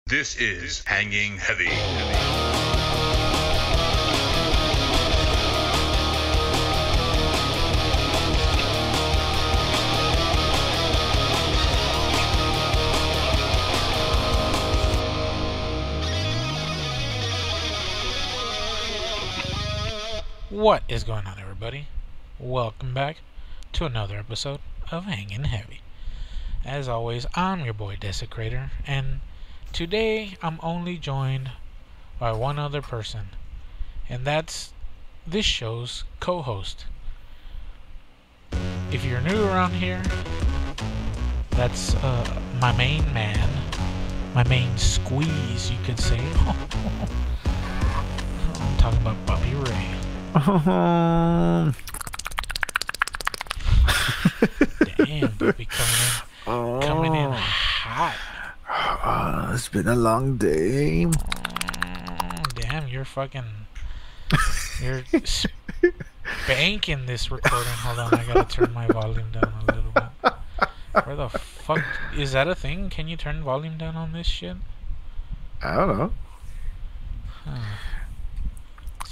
This is Hanging Heavy. What is going on, everybody? Welcome back to another episode of Hanging Heavy. As always, I'm your boy Desecrator, and today I'm only joined by one other person, and that's this show's co-host. If you're new around here, that's my main man, my main squeeze, you could say. I'm talking about Papi Ray. Damn, baby, coming in hot. It's been a long day. Damn, you're spanking this recording. Hold on, I gotta turn my volume down a little bit. Where the fuck is that a thing? Can you turn volume down on this shit? I don't know. Huh.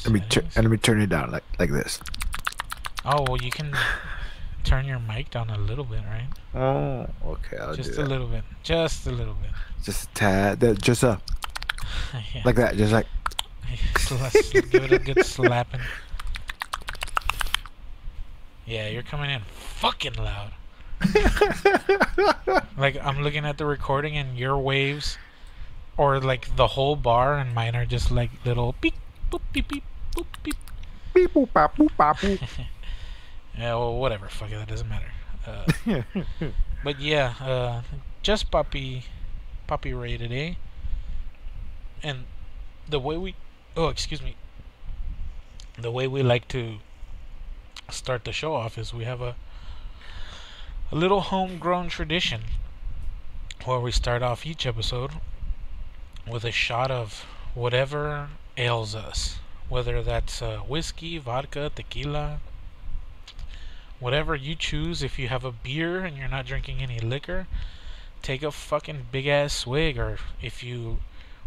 Let me turn it down like this. Oh well, you can turn your mic down a little bit, right? Oh, okay. I'll Just do a that. little bit. Just a little bit. Just a tad. Just Yeah. like that. Just like. Let's give it a good slapping. Yeah, you're coming in fucking loud. Like, I'm looking at the recording and your waves, or like the whole bar, and mine are just like little beep, boop, beep, beep, boop, beep. Beep boop bop boop bop boop. Yeah, well, whatever. Fuck it, that doesn't matter. But yeah, just Papi Ray today. And the way we... Oh, excuse me. The way we like to start the show off is we have a little homegrown tradition where we start off each episode with a shot of whatever ails us. Whether that's whiskey, vodka, tequila, whatever you choose. If you have a beer and you're not drinking any liquor, take a fucking big ass swig, or if you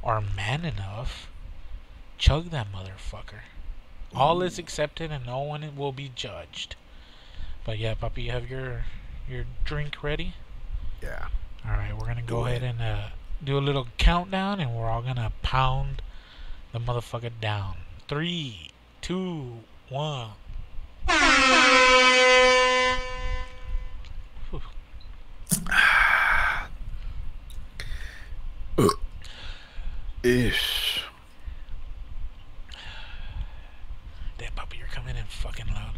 are man enough, chug that motherfucker. All is accepted and no one will be judged. But yeah, Papi, you have your drink ready? Yeah. Alright, we're gonna go ahead and do a little countdown, and we're all gonna pound the motherfucker down. 3, 2, 1. Ish. Damn, Papi, you're coming in fucking loud.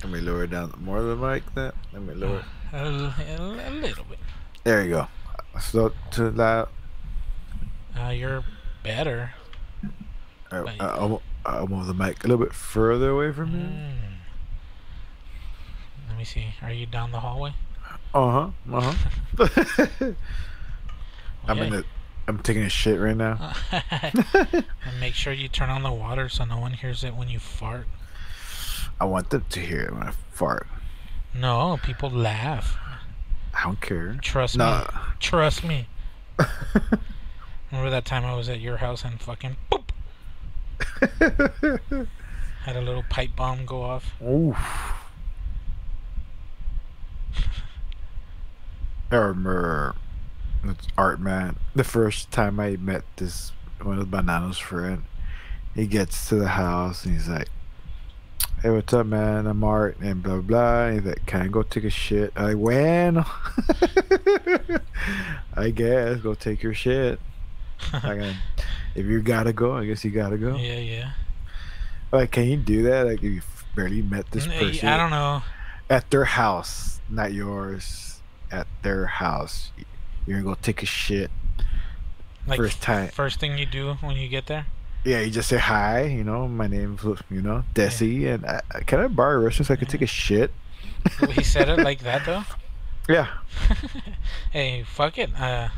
Let me lower it down more of the mic. Let me lower. A little bit. There you go. Slow to loud. You're better. I'll move the mic a little bit further away from you. Let me see. Are you down the hallway? I'm taking a shit right now. And make sure you turn on the water so no one hears it when you fart. I want them to hear it when I fart. No, people laugh. I don't care. Trust me. Trust me. Remember that time I was at your house and fucking boop, had a little pipe bomb go off. Oof. I remember it's Art Man. The first time I met one of Banano's friend, he gets to the house and he's like, "Hey, what's up, man? I'm Art," and blah blah. He's like, "Can I go take a shit?" I'm like, "When?" I guess go take your shit. If you gotta go, I guess you gotta go. Yeah. Like, can you do that? Like, if you barely met this person I don't know. at their house, not yours, at their house, you're gonna go take a shit. Like, first first thing you do when you get there? Yeah, you just say hi. My name's Desi, and can I borrow your restroom so I can take a shit? He said it like that though. Yeah. Hey, fuck it. I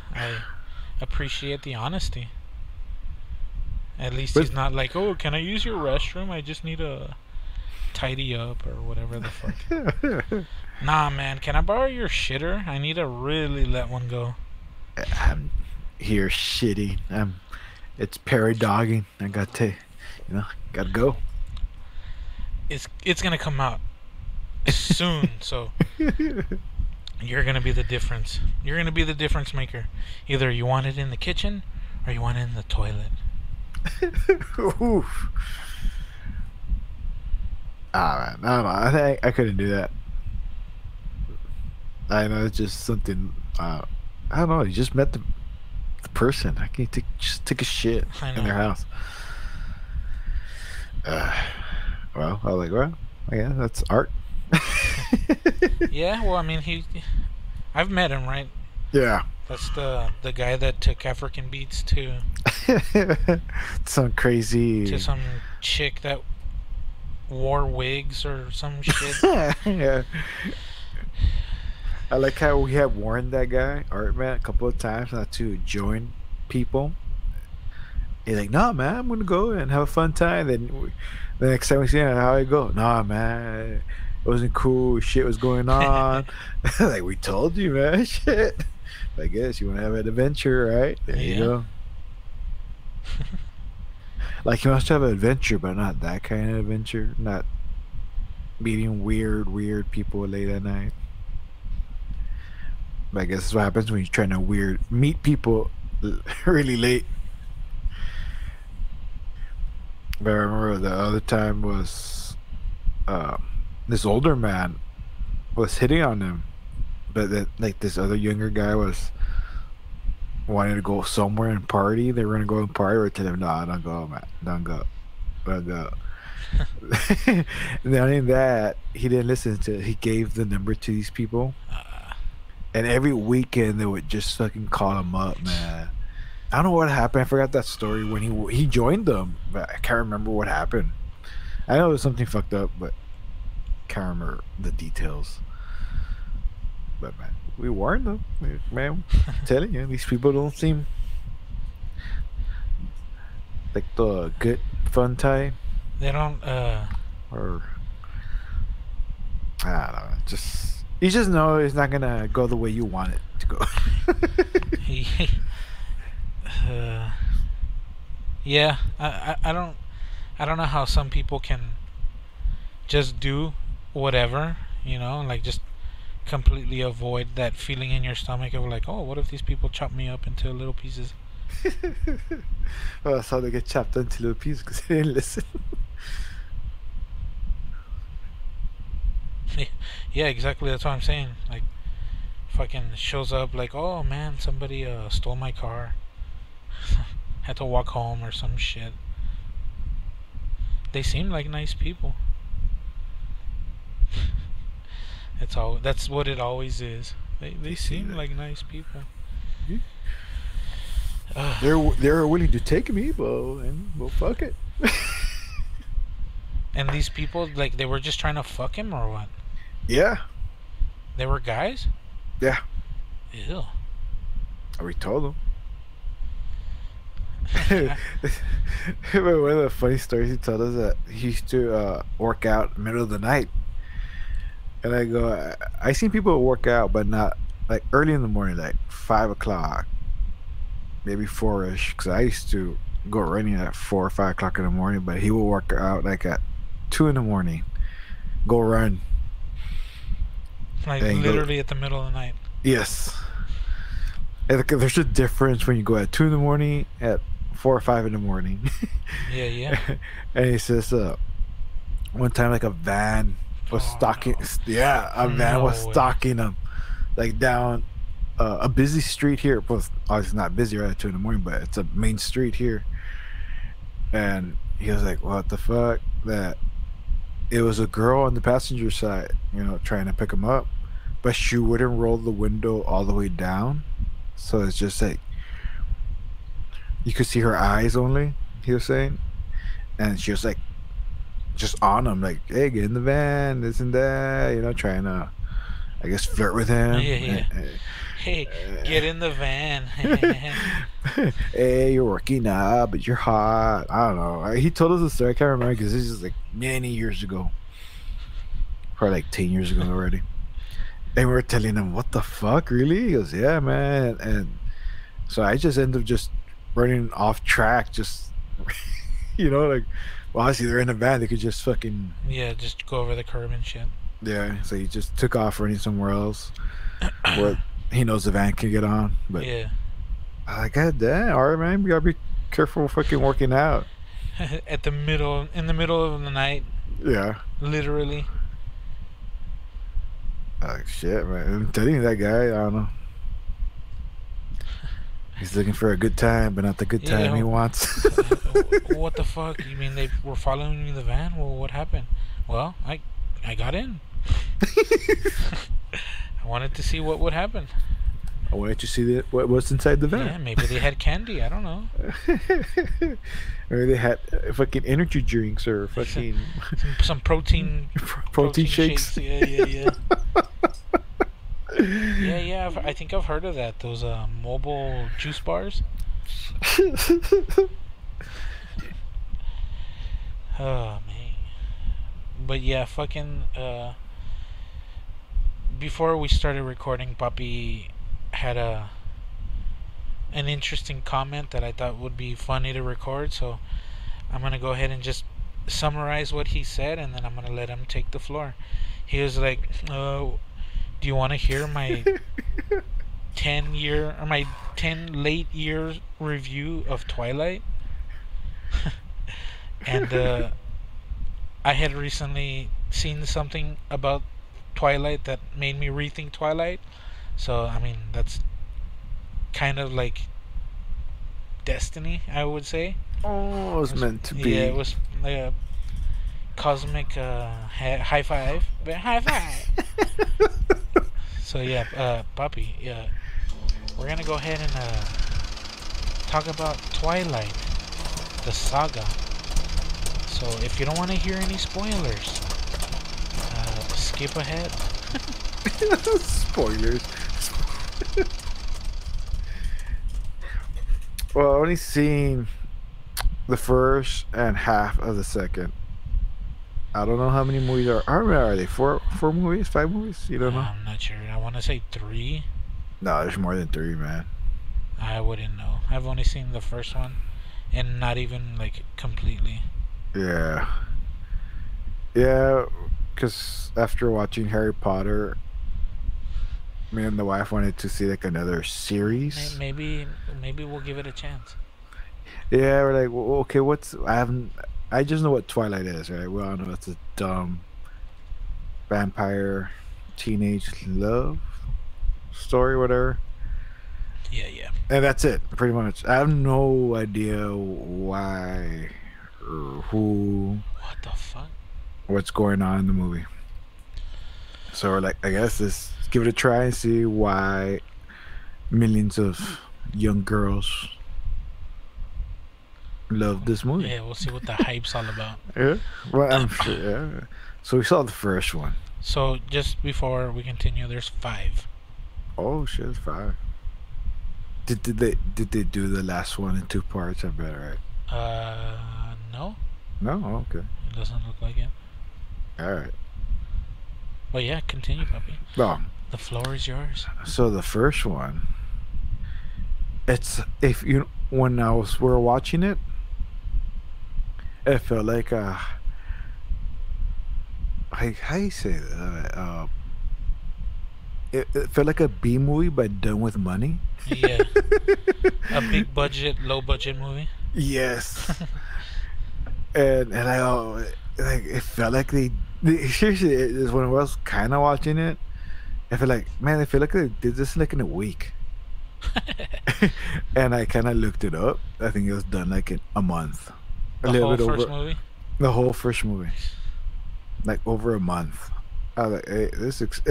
appreciate the honesty. At least he's not like, "Oh, can I use your restroom? I just need to tidy up," or whatever the fuck. Nah, man, can I borrow your shitter? I need to really let one go. here shitting. It's Perry dogging. I got to, gotta go. It's gonna come out soon, so you're gonna be the difference. You're gonna be the difference maker. Either you want it in the kitchen or you want it in the toilet. Oof. Ah, man, I don't know. I think I couldn't do that. I know it's just something. I don't know. You just met the person. I can just take a shit I in their know. house. Well, I was like, well, yeah, that's art. Yeah, well, I mean, I've met him, right? Yeah. That's the guy that took African beats to Some crazy. some chick that wore wigs or some shit. Yeah. I like how we have warned that guy, Art Man, a couple of times not to join people. He's like, "Nah, man, I'm gonna go and have a fun time." The next time we see him, how I go? Nah, man, it wasn't cool. Shit was going on. Like we told you, man. Shit. I guess you want to have an adventure, right? There you Yeah. go. Like you must have an adventure, but not that kind of adventure. Not meeting weird people late at night. But I guess that's what happens when you're trying to meet people really late. But I remember the other time was this older man was hitting on him, but that like this other younger guy was wanting to go somewhere and party. They were gonna go and party. Or tell him, "No, don't go, man. Don't go, don't go." Not only that, he didn't listen to. He gave the number to these people, and every weekend they would just fucking call him up, man. I don't know what happened. I forgot that story when he joined them, but I can't remember what happened. I know it was something fucked up, but can't remember the details. But man, we warned them, man. I'm telling you, these people don't seem like the good fun time, They don't. or I don't know. You just know it's not gonna go the way you want it to go. He, yeah, I don't know how some people can just do whatever, like just completely avoid that feeling in your stomach of like, oh, what if these people chop me up into little pieces? Well, that's how they get chopped into little pieces because they didn't listen. Yeah, exactly. That's what I'm saying. Like, fucking shows up like, oh man, somebody stole my car. Had to walk home or some shit. They seem like nice people. That's what it always is. They seem like nice people. They're willing to take me, but and well, fuck it. And these people, like, they were just trying to fuck him or what? Yeah, They were guys? yeah. Ew. I already told them. One of the funny stories he told us that he used to work out in the middle of the night, and I go, I seen people work out, but not like early in the morning, like 5 o'clock, maybe 4ish. Because I used to go running at 4 or 5 o'clock in the morning, but he would work out like at 2 in the morning, go run. Like, Then go- literally at the middle of the night. Yes. And there's a difference when you go at 2 in the morning, at 4 or 5 in the morning. Yeah, yeah. And he says, one time like a van was Oh, stalking. no. Yeah, a van No was way. stalking him, like down a busy street here. Well, obviously not busy right at 2 in the morning, but it's a main street here. And he was like, "What the fuck?" That it was a girl on the passenger side, trying to pick him up, but she wouldn't roll the window all the way down, so it's just like you could see her eyes only. He was saying, and she was like, just on him, like, "Hey, get in the van, this and that," trying to, I guess, flirt with him. Yeah. Hey, get in the van. Hey, you're working out, but you're hot. I don't know. He told us the story. I can't remember because this is like many years ago, probably like 10 years ago already. And we were telling him, "What the fuck, really?" He goes, "Yeah, man." And So I just end up just running off track, just like, well, obviously they're in a van, they could just fucking Yeah, just go over the curb and shit. yeah. So he just took off running somewhere else where he knows the van can get on. But Yeah. I like, God damn, all right, man, you gotta be careful fucking working out. In the middle of the night, Yeah. literally. Like shit, man. I'm telling you, that guy, I don't know. He's looking for a good time, but not the good time Yeah. he wants. What the fuck? You mean they were following me in the van? Well, what happened? Well, I got in. I wanted to see what would happen. I wanted to see what's inside the van. Yeah, maybe they had candy. I don't know. Or they had fucking energy drinks or fucking Some protein protein shakes. Yeah. Yeah. I think I've heard of that. Those mobile juice bars. Oh man. But yeah, fucking. Before we started recording, Papi had an interesting comment that I thought would be funny to record. So I'm gonna go ahead and just summarize what he said, and then I'm gonna let him take the floor. He was like, "Do you want to hear my 10 late years review of Twilight?" And I had recently seen something about Twilight that made me rethink Twilight. So I mean, that's kind of like destiny, I would say. Oh, it was meant to be. Yeah, it was like a cosmic high five. High five. So yeah, Papi, yeah, we're gonna go ahead and talk about Twilight, the saga. So if you don't want to hear any spoilers, skip ahead. Spoilers. Well, I've only seen the first and half of the second. I don't know how many movies are they? Four movies? 5 movies? You don't know? I'm not sure. I want to say 3. No, there's more than 3, man. I wouldn't know. I've only seen the first one, and not even like completely. Yeah. Yeah, because after watching Harry Potter, me and the wife wanted to see like another series. Maybe we'll give it a chance. Yeah, we're like, well, okay, I just know what Twilight is, right? We all know it's a dumb vampire teenage love story, whatever. Yeah. And that's it, pretty much. I have no idea why or who, What the fuck? what's going on in the movie. So we're like, I guess let's give it a try and see why millions of young girls love this movie. Yeah, we'll see what the hype's all about. Yeah. Well, I'm sure. Yeah. So we saw the first one. So just before we continue, there's 5. Oh shit, it's 5. Did they do the last one in 2 parts? I bet, right? No. No. Oh, okay. It doesn't look like it. All right. But yeah, continue, Papi. Well, The floor is yours. so the first one, it's when we were watching it, it felt like how you say that? It felt like a B movie but done with money. Yeah. A big budget, low budget movie. Yes. and like it felt like they seriously, it is when I was kind of watching it, I feel like, man, I feel like they did this like in a week. And I kind of looked it up. I think it was done like in a month. The whole first movie? The whole first movie. Like over a month. I was like, hey,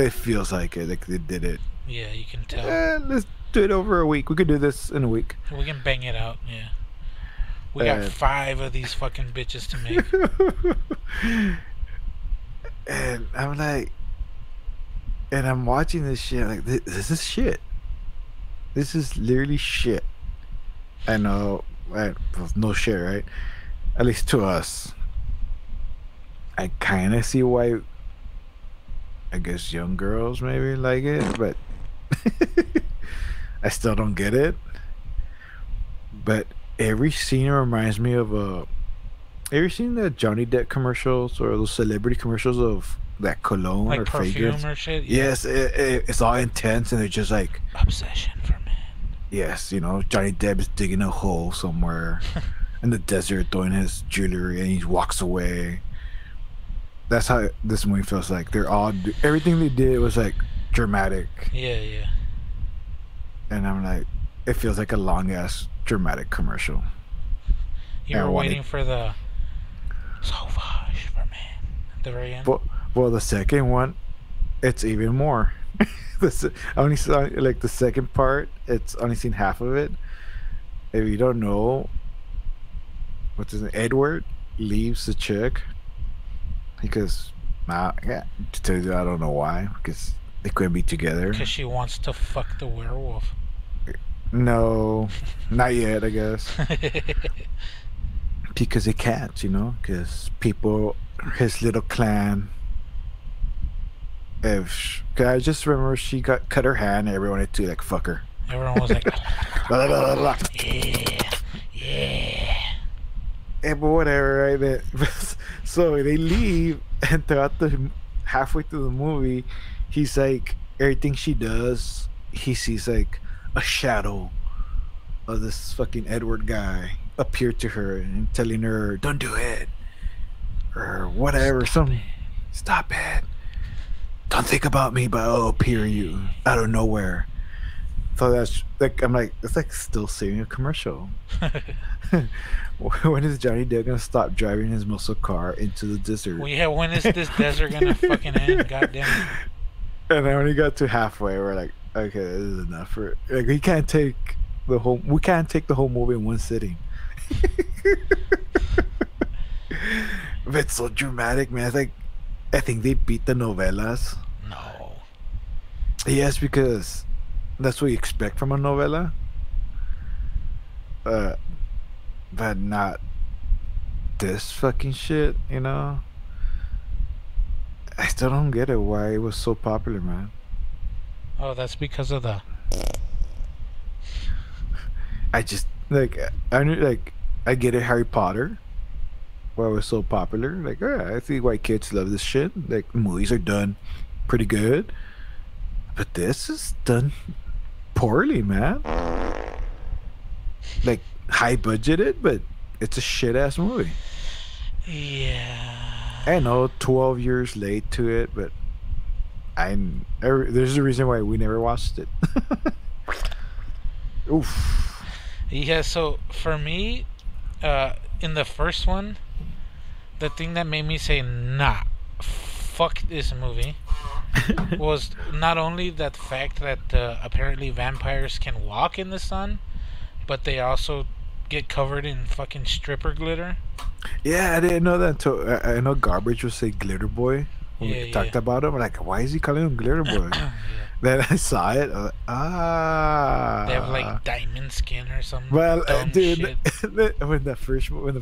it feels like it. Like they did it. Yeah, you can tell. Let's do it over a week. We could do this in a week. We can bang it out, yeah. We got 5 of these fucking bitches to make. And I'm like, and I'm watching this shit. Like, this is shit. This is literally shit. I know, no shit, right? At least to us. I kind of see why. I guess young girls maybe like it, but I still don't get it. but every scene reminds me of Have you seen the Johnny Depp commercials or those celebrity commercials of that cologne Like or perfume fragrance? or shit. Yeah. Yes, it's all intense and it's just like, Obsession for men. yes, Johnny Depp is digging a hole somewhere in the desert, throwing his jewelry, and he walks away. That's how this movie feels like. Everything they did was like dramatic, Yeah, yeah. and I'm like, it feels like a long ass dramatic commercial. You And I were want waiting it. for the sauvage for men at the very end. But well, the second one, it's even more. I only saw like the second part. It's only seen half of it. If you don't know, what's his name? Edward leaves the chick because, yeah, to tell you, I don't know why. Because they couldn't be together. Because she wants to fuck the werewolf. No, not yet. I guess because they can't. Because people, his little clan. Cause I just remember she got cut her hand, and everyone had to like fuck her. Everyone was like, Blah, blah, blah, blah. yeah, yeah. But whatever, right? So they leave, and throughout the halfway through the movie, he's like, everything she does, he sees like a shadow of this fucking Edward guy appear to her and telling her, "Don't do it," or whatever. Stop it. Don't think about me, but I'll appear you out of nowhere. So that's like, I'm like, it's like still seeing a commercial. When is Johnny Depp gonna stop driving his muscle car into the desert? Well, yeah, when is this desert gonna fucking end? Goddamn it. And I only got to halfway. We're like, okay, this is enough for. Like, we can't take the whole. We can't take the whole movie in one sitting. But it's so dramatic, man. It's like, I think they beat the novelas. No. Yes, because that's what you expect from a novela. Uh, but not this fucking shit. I still don't get it why it was so popular, man. Oh, that's because of the. I just I get it, Harry Potter. Why it was so popular? Like, I see why kids love this shit. Like, movies are done pretty good, but this is done poorly, man. Like, high budgeted, but it's a shit ass movie. Yeah. I know, 12 years late to it, but there's a reason why we never watched it. Oof. Yeah, so for me, in the first one, the thing that made me say, nah, fuck this movie, was not only that fact that apparently vampires can walk in the sun, but they also get covered in fucking stripper glitter. Yeah, I didn't know that until I know Garbage would say Glitter Boy when Yeah, we talked about him. I'm like, why is he calling him Glitter Boy? Yeah. Then I saw it. I was like, ah. They have like diamond skin or some Well, dumb dude, shit. when the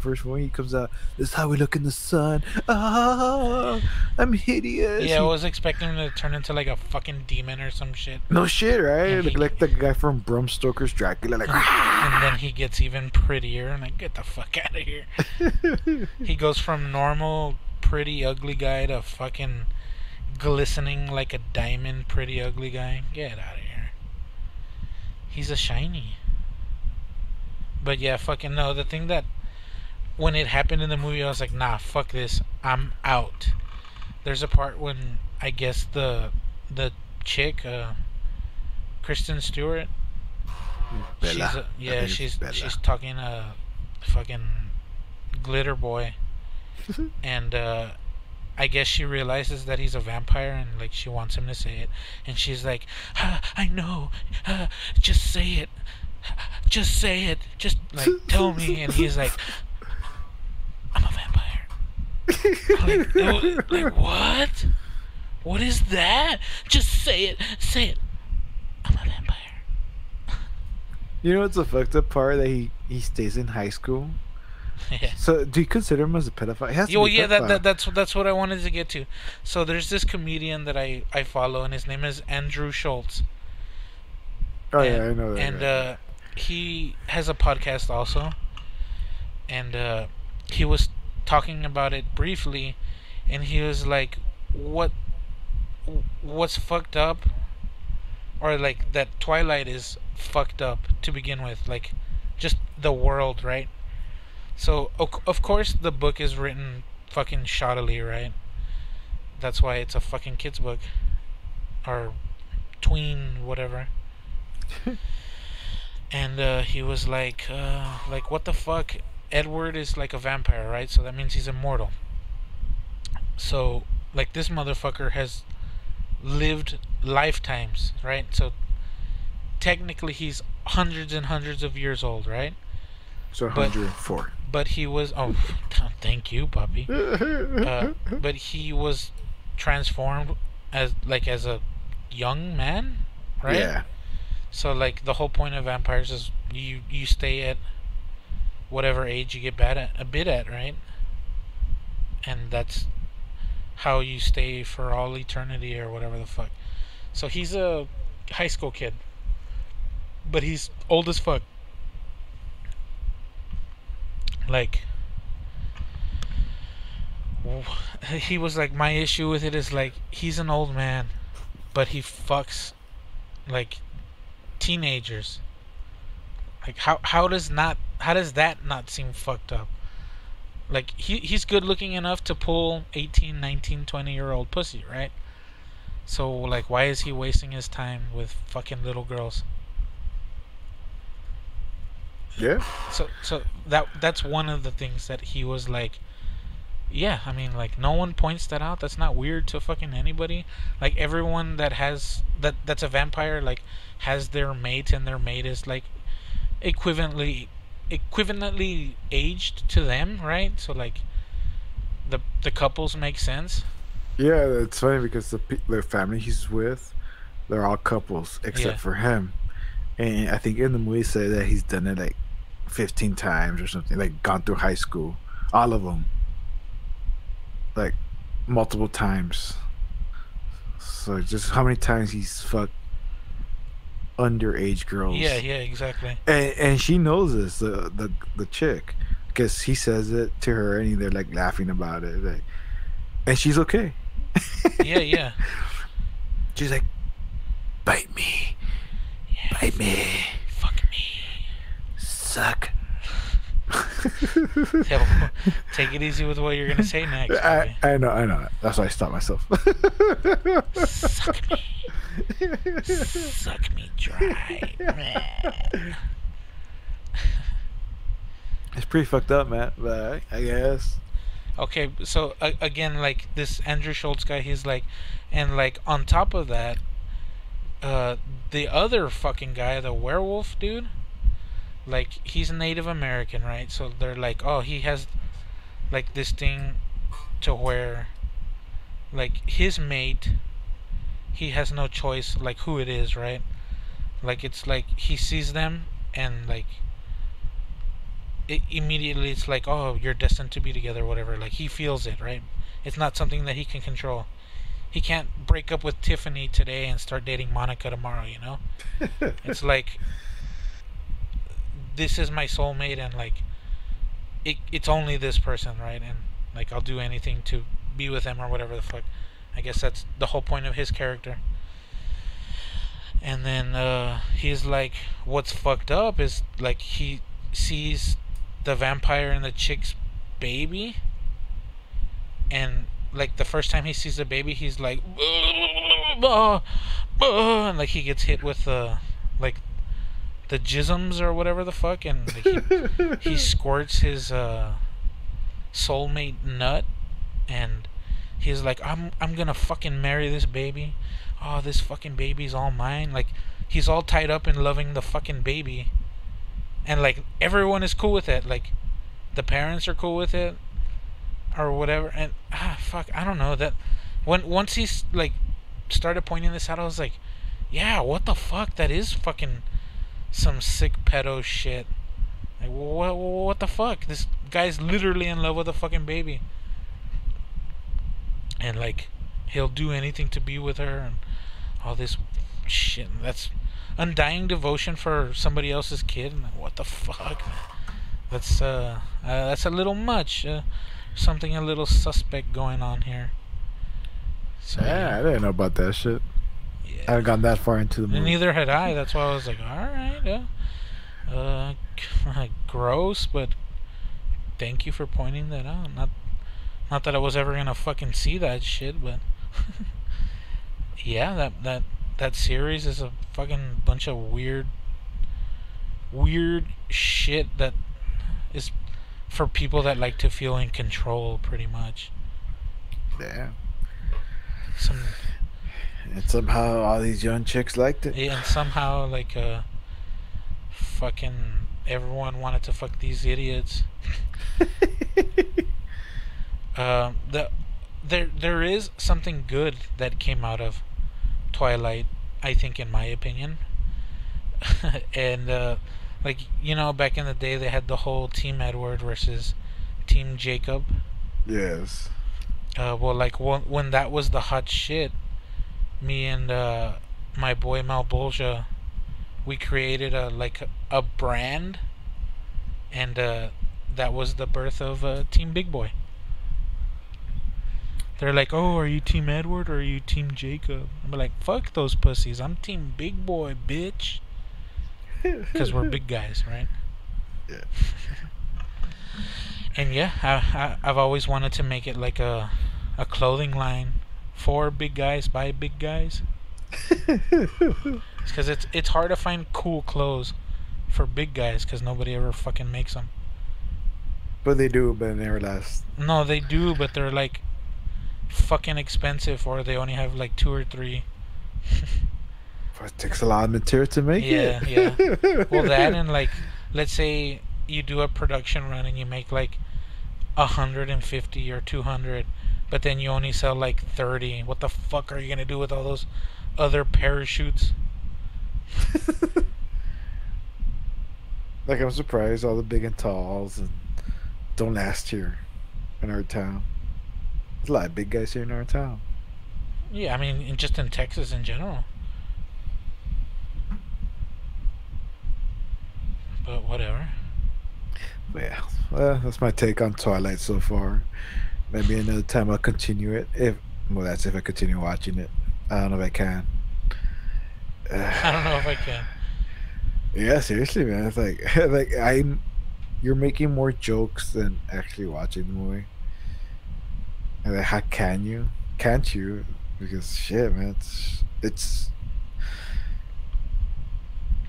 first movie comes out, this is how we look in the sun. Ah, I'm hideous. Yeah, I was expecting him to turn into like a fucking demon or some shit. No shit, right? And he- Like the guy from Bram Stoker's Dracula, like. And then he gets even prettier, and like, get the fuck out of here. He goes from normal, pretty, ugly guy to fucking glistening like a diamond, pretty, ugly guy. Get out of here. He's a shiny. But yeah, fucking no. The thing that, when it happened in the movie, I was like, nah, fuck this. I'm out. There's a part when I guess the chick, Kristen Stewart, Bella. she's Bella. she's talking to fucking Glitter Boy, and I guess she realizes that he's a vampire, and like she wants him to say it, and she's like, I know, just say it, just say it, just like tell me, and he's like, I'm a vampire. Like what? What is that? Just say it, say it. I'm a vampire. You know what's the fucked up part that he stays in high school? Yeah. So do you consider him as a pedophile? He has to Well, be yeah, pedophile. that's what I wanted to get to. So there's this comedian that I follow, and his name is Andrew Schultz. Oh and, yeah, I know that. And guy. he has a podcast also, and he was talking about it briefly, and he was like, what's fucked up, or like that Twilight is fucked up to begin with, like just the world, right? So of course the book is written fucking shoddily, right? That's why it's a fucking kids book, or tween, whatever. And he was like what the fuck? Edward is like a vampire, right? So that means he's immortal. So like this motherfucker has lived lifetimes, right? So technically he's hundreds and hundreds of years old, right? So 104. But he was thank you, puppy. But he was transformed as a young man, right? Yeah. So like the whole point of vampires is you stay at whatever age you get a bit at, right? And that's how you stay for all eternity or whatever the fuck. So he's a high school kid, but he's old as fuck. Like, he was like, my issue with it is like, he's an old man, but he fucks like teenagers. Like, how does that not seem fucked up? Like, he's good looking enough to pull 18, 19, 20-year-old pussy, right? So like, why is he wasting his time with fucking little girls? Yeah. So that's one of the things that he was like, yeah, I mean, like, no one points that out. That's not weird to fucking anybody. Like, everyone that has that's a vampire, like, has their mate, and their mate is like equivalently aged to them, right? So like the couples make sense. Yeah, it's funny because the family he's with, they're all couples except for him. And I think in the movie say that he's done it like 15 times or something, like gone through high school, all of them, like multiple times. So just how many times he's fucked underage girls. Yeah, exactly. And she knows this, the chick, because he says it to her, and they're like laughing about it, like, and she's okay. Yeah. She's like, bite me. Yeah. Bite me. Fuck me. Suck. Take it easy with what you're gonna say next. I know. That's why I stopped myself. Suck me. Suck me dry. It's pretty fucked up, man, but I guess. Okay, so again, like this Andrew Schultz guy, he's like, and like on top of that, the other fucking guy, the werewolf dude, like he's Native American, right? So they're like, oh, he has like this thing to where, like, his mate, he has no choice, like, who it is, right? Like, it's like he sees them, and like immediately it's like, oh, you're destined to be together, whatever. Like, he feels it, right? It's not something that he can control. He can't break up with Tiffany today and start dating Monica tomorrow, you know? It's like, this is my soulmate, and like it's only this person, right? And like, I'll do anything to be with him or whatever the fuck. I guess that's the whole point of his character. And then he's like, what's fucked up is like he sees the vampire and the chick's baby, and like the first time he sees the baby, he's like, and like he gets hit with like the jisms or whatever the fuck, and like he squirts his soulmate nut, and he's like, I'm gonna fucking marry this baby. Oh, this fucking baby's all mine. Like, he's all tied up in loving the fucking baby, and like everyone is cool with it. Like, the parents are cool with it or whatever. And fuck, I don't know, that once he's like started pointing this out, I was like, yeah, what the fuck, that is fucking some sick pedo shit. Like, what the fuck, this guy's literally in love with a fucking baby, and like he'll do anything to be with her and all this shit. That's undying devotion for somebody else's kid. What the fuck? That's a little much. Something a little suspect going on here. So Yeah, I didn't know about that shit. yeah. I haven't gone that far into the And movie. neither had I. That's why I was like, all right, gross, but thank you for pointing that out. Not that I was ever gonna fucking see that shit, but yeah, that series is a fucking bunch of weird shit that is for people that like to feel in control, pretty much. Yeah. Some And somehow all these young chicks liked it. and somehow like fucking everyone wanted to fuck these idiots. There is something good that came out of Twilight, I think, in my opinion. And like, you know, back in the day they had the whole Team Edward versus Team Jacob. Yes. Well, like when that was the hot shit, me and my boy Malbolgia, we created a brand, and that was the birth of Team Big Boy. They're like, oh, are you Team Edward or are you Team Jacob? I'm like, fuck those pussies. I'm Team Big Boy, bitch. Because we're big guys, right? Yeah. And yeah, I've always wanted to make it like a clothing line for big guys by big guys. Because it's hard to find cool clothes for big guys because nobody ever fucking makes them. But they do, but they never last. No, they do, but they're like fucking expensive, or they only have like 2 or 3. It takes a lot of material to make it. Yeah. Well, that, and like, let's say you do a production run and you make like 150 or 200, but then you only sell like 30. What the fuck are you gonna do with all those other parachutes? Like, I'm surprised all the big and talls and don't last here in our town. There's a lot of big guys here in our town. Yeah, I mean, just in Texas in general. But whatever. Yeah, well, that's my take on Twilight so far. Maybe another time I'll continue it. Well, that's if I continue watching it. I don't know if I can. I don't know if I can. Yeah, seriously, man. It's like, you're making more jokes than actually watching the movie. And like, how can you? Can't you? Because shit, man, it's just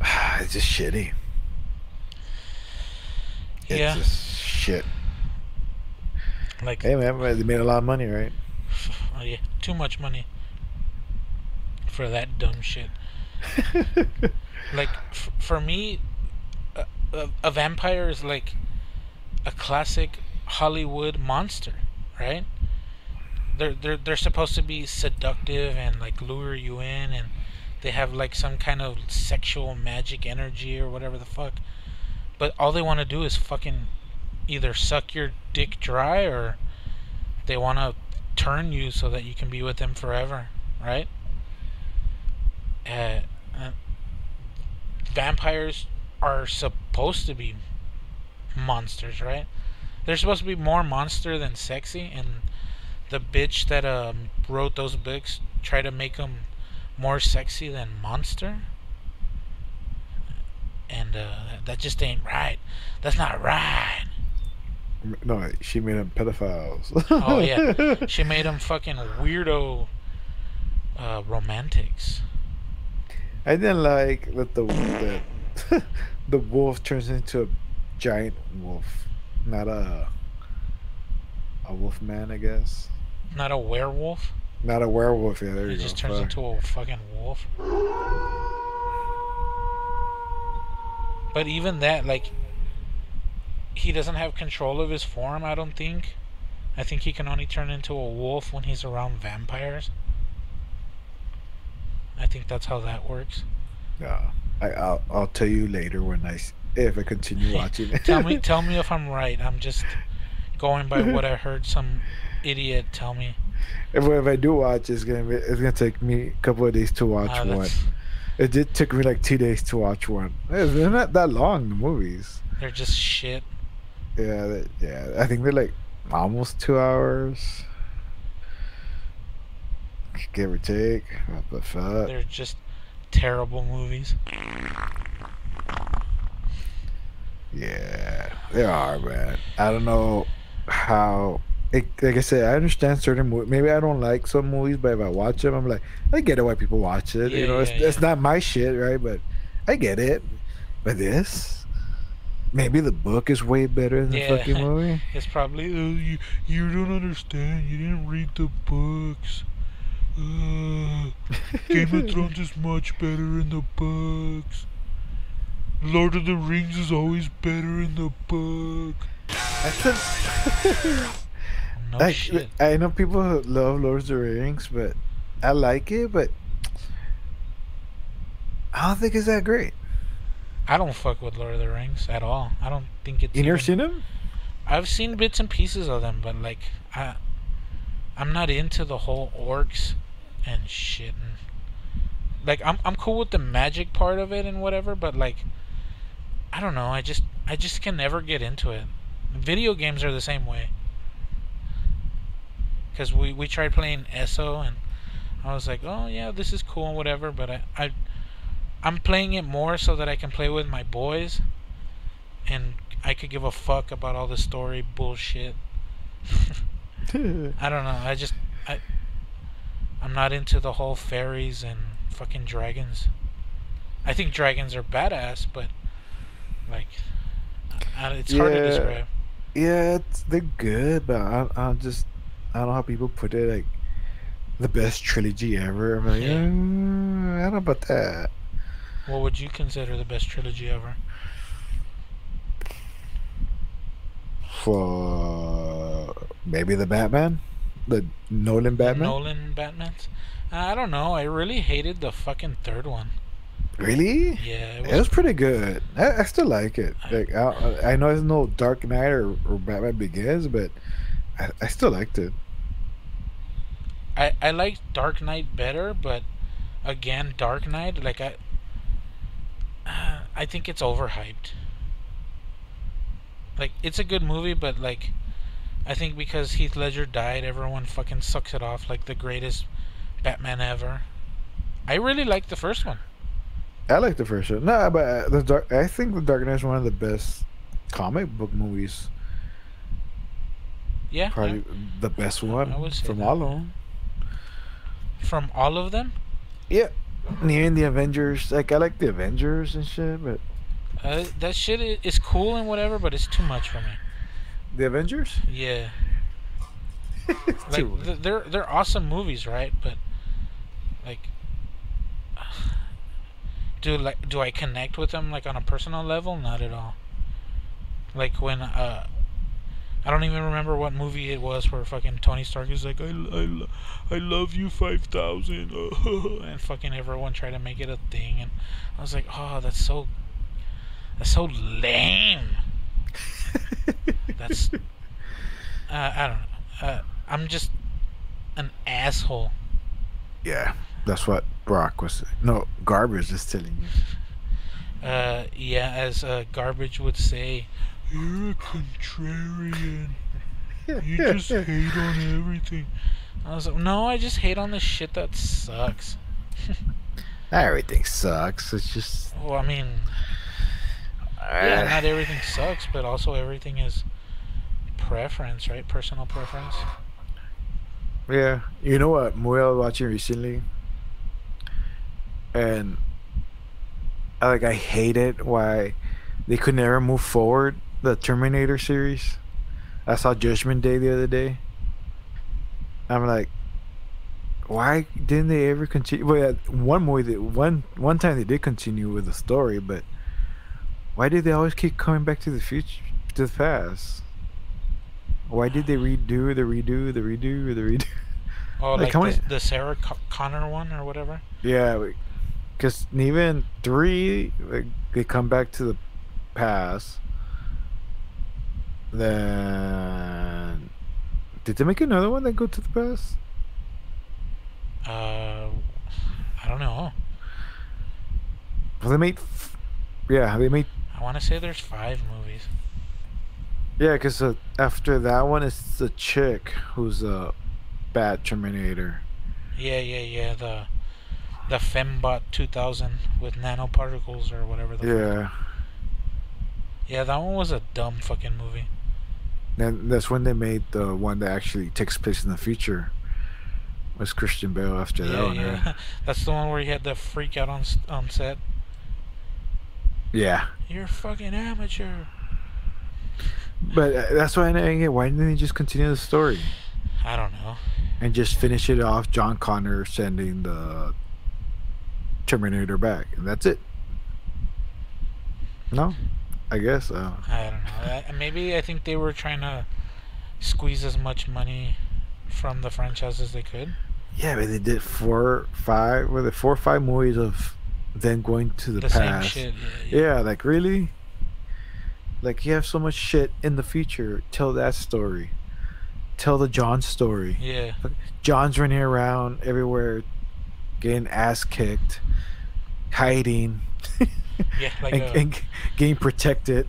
shitty. Yeah. It's just shit. Like, Hey, man, they made a lot of money, right? oh yeah, too much money for that dumb shit. Like, for me, a vampire is like a classic Hollywood monster, right? They're supposed to be seductive and like lure you in, and they have like some kind of sexual magic energy or whatever the fuck. But all they want to do is fucking either suck your dick dry, or they want to turn you so that you can be with them forever, right? Vampires are supposed to be monsters, right? They're supposed to be more monster than sexy, and the bitch that wrote those books tried to make them more sexy than monster. And that just ain't right. That's not right. No, she made them pedophiles. Oh yeah, she made them fucking weirdo romantics. I didn't like that the wolf turns into a giant wolf, not a wolf man, I guess. Not a werewolf. Not a werewolf. Yeah, there He you go. just turns Fuck. into a fucking wolf. But even that, like, he doesn't have control of his form, I don't think. I think he can only turn into a wolf when he's around vampires. I think that's how that works. Yeah, I'll tell you later if I continue watching it. Tell me if I'm right. I'm just going by what I heard some idiot tell me. If I do watch, it's gonna take me a couple of days to watch one. It did took me like 2 days to watch one. They're not that long, the movies. They're just shit. Yeah, yeah. I think they're like almost 2 hours, give or take. What the fuck? They're just terrible movies. Yeah, they are, man. I don't know how. Like I said, I understand certain movies. Maybe I don't like some movies, but if I watch them, I'm like, I get it why people watch it. Yeah, It's yeah, yeah. not my shit, right? But I get it. But this, maybe the book is way better than the fucking Yeah, movie. it's probably you don't understand. You didn't read the books. Game of Thrones is much better in the books. Lord of the Rings is always better in the book. That's a, No shit. I know people who love Lord of the Rings, but I like it, but I don't think it's that great. I don't fuck with Lord of the Rings at all. I don't think it's. You never even, seen them? I've seen bits and pieces of them, but like I'm not into the whole orcs and shit. And, like I'm cool with the magic part of it and whatever, but like I don't know. I just can never get into it. Video games are the same way. Because we tried playing ESO and I was like, oh yeah, this is cool and whatever, but I'm playing it more so that I can play with my boys and I could give a fuck about all the story bullshit. I don't know. I'm not into the whole fairies and fucking dragons. I think dragons are badass, but like it's hard to Yeah, describe. yeah, they're good, but I don't know how people put it like the best trilogy ever. I'm like, Yeah. I don't know about that. What would you consider the best trilogy ever? For maybe the Batman, the Nolan The Batman. Nolan Batmans? I don't know. I really hated the fucking third one. Really? Yeah, It was pretty good. I still like it. I, Like I know it's no Dark Knight or Batman Begins, but I still liked it. I like Dark Knight better, but again, Dark Knight, like I think it's overhyped. Like it's a good movie, but like I think because Heath Ledger died, everyone fucking sucks it off like the greatest Batman ever. I really liked the first one. I like the first one. No, but I think the Dark Knight is one of the best comic book movies. Yeah, Probably the best I one would say from that. all of them. From all of them, Yeah, even the Avengers. Like I like the Avengers and shit, but that shit is cool and whatever, but it's too much for me. the Avengers. Yeah, It's like too much. they're awesome movies, right? But like, do I connect with them like on a personal level? Not at all. Like when I don't even remember what movie it was where fucking Tony Stark is like, I love you 5,000, and fucking everyone tried to make it a thing, and I was like, oh, that's so lame. That's I don't know. I'm just an asshole. Yeah, that's what Brock was. No, Garbage is telling you. Yeah, as Garbage would say, you're a contrarian. You just hate on everything. I was like, no, I just hate on the shit that sucks. Everything sucks. It's just. Well, I mean, yeah, not everything sucks, but also everything is preference, right? Personal preference. Yeah, you know what movie I was watching recently, and I hate it why they could never move forward the Terminator series. I saw Judgment Day the other day. I'm like, why didn't they ever continue? Well, yeah, one movie that one time they did continue with the story, but why did they always keep coming back to the future, to the past? Why did they redo the redo? Oh, Like like how many? the Sarah Connor one or whatever. Yeah, because even three, like, they come back to the past. Then did they make another one that go to the past? Uh, I don't know. Well, they made. Yeah, they made. I want to say there's 5 movies. Yeah, because after that one, it's the chick who's a bad Terminator. Yeah. The Fembot 2000 with nanoparticles or whatever the fuck. Yeah. Yeah, that one was a dumb fucking movie. Then that's when they made the one that actually takes place in the future. Was Christian Bale after that one, right? Yeah. That's the one where he had the freak out on set. Yeah. You're a fucking amateur. But that's why I don't get. Why didn't they just continue the story I don't know. and just finish it off? John Connor sending the Terminator back, and that's it. No, I guess. I don't know. Maybe I think they were trying to squeeze as much money from the franchise as they could. Yeah, but they did 4, 5. Were there 4 or 5 movies of them going to the Same past? shit. Yeah, like really. Like you have so much shit in the future. Tell that story. Tell the John story. Yeah. John's running around everywhere, getting ass kicked, hiding, Yeah, like and getting protected,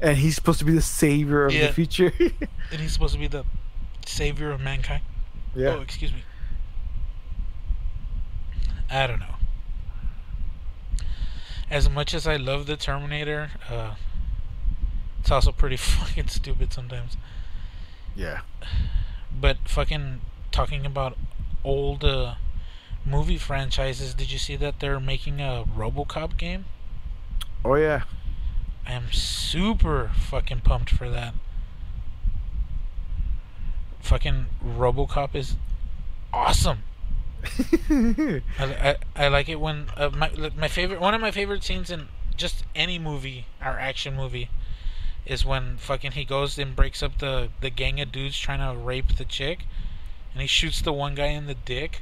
and he's supposed to be the savior of Yeah. the future. and he's supposed to be the savior of mankind. Yeah. Oh, excuse me. I don't know. As much as I love the Terminator, it's also pretty fucking stupid sometimes. Yeah. But fucking talking about old movie franchises, did you see that they're making a RoboCop game? Oh yeah. I am super fucking pumped for that. Fucking RoboCop is awesome. I like it when my favorite, one of my favorite scenes in just any movie or action movie is when fucking he goes and breaks up the gang of dudes trying to rape the chick, and he shoots the one guy in the dick.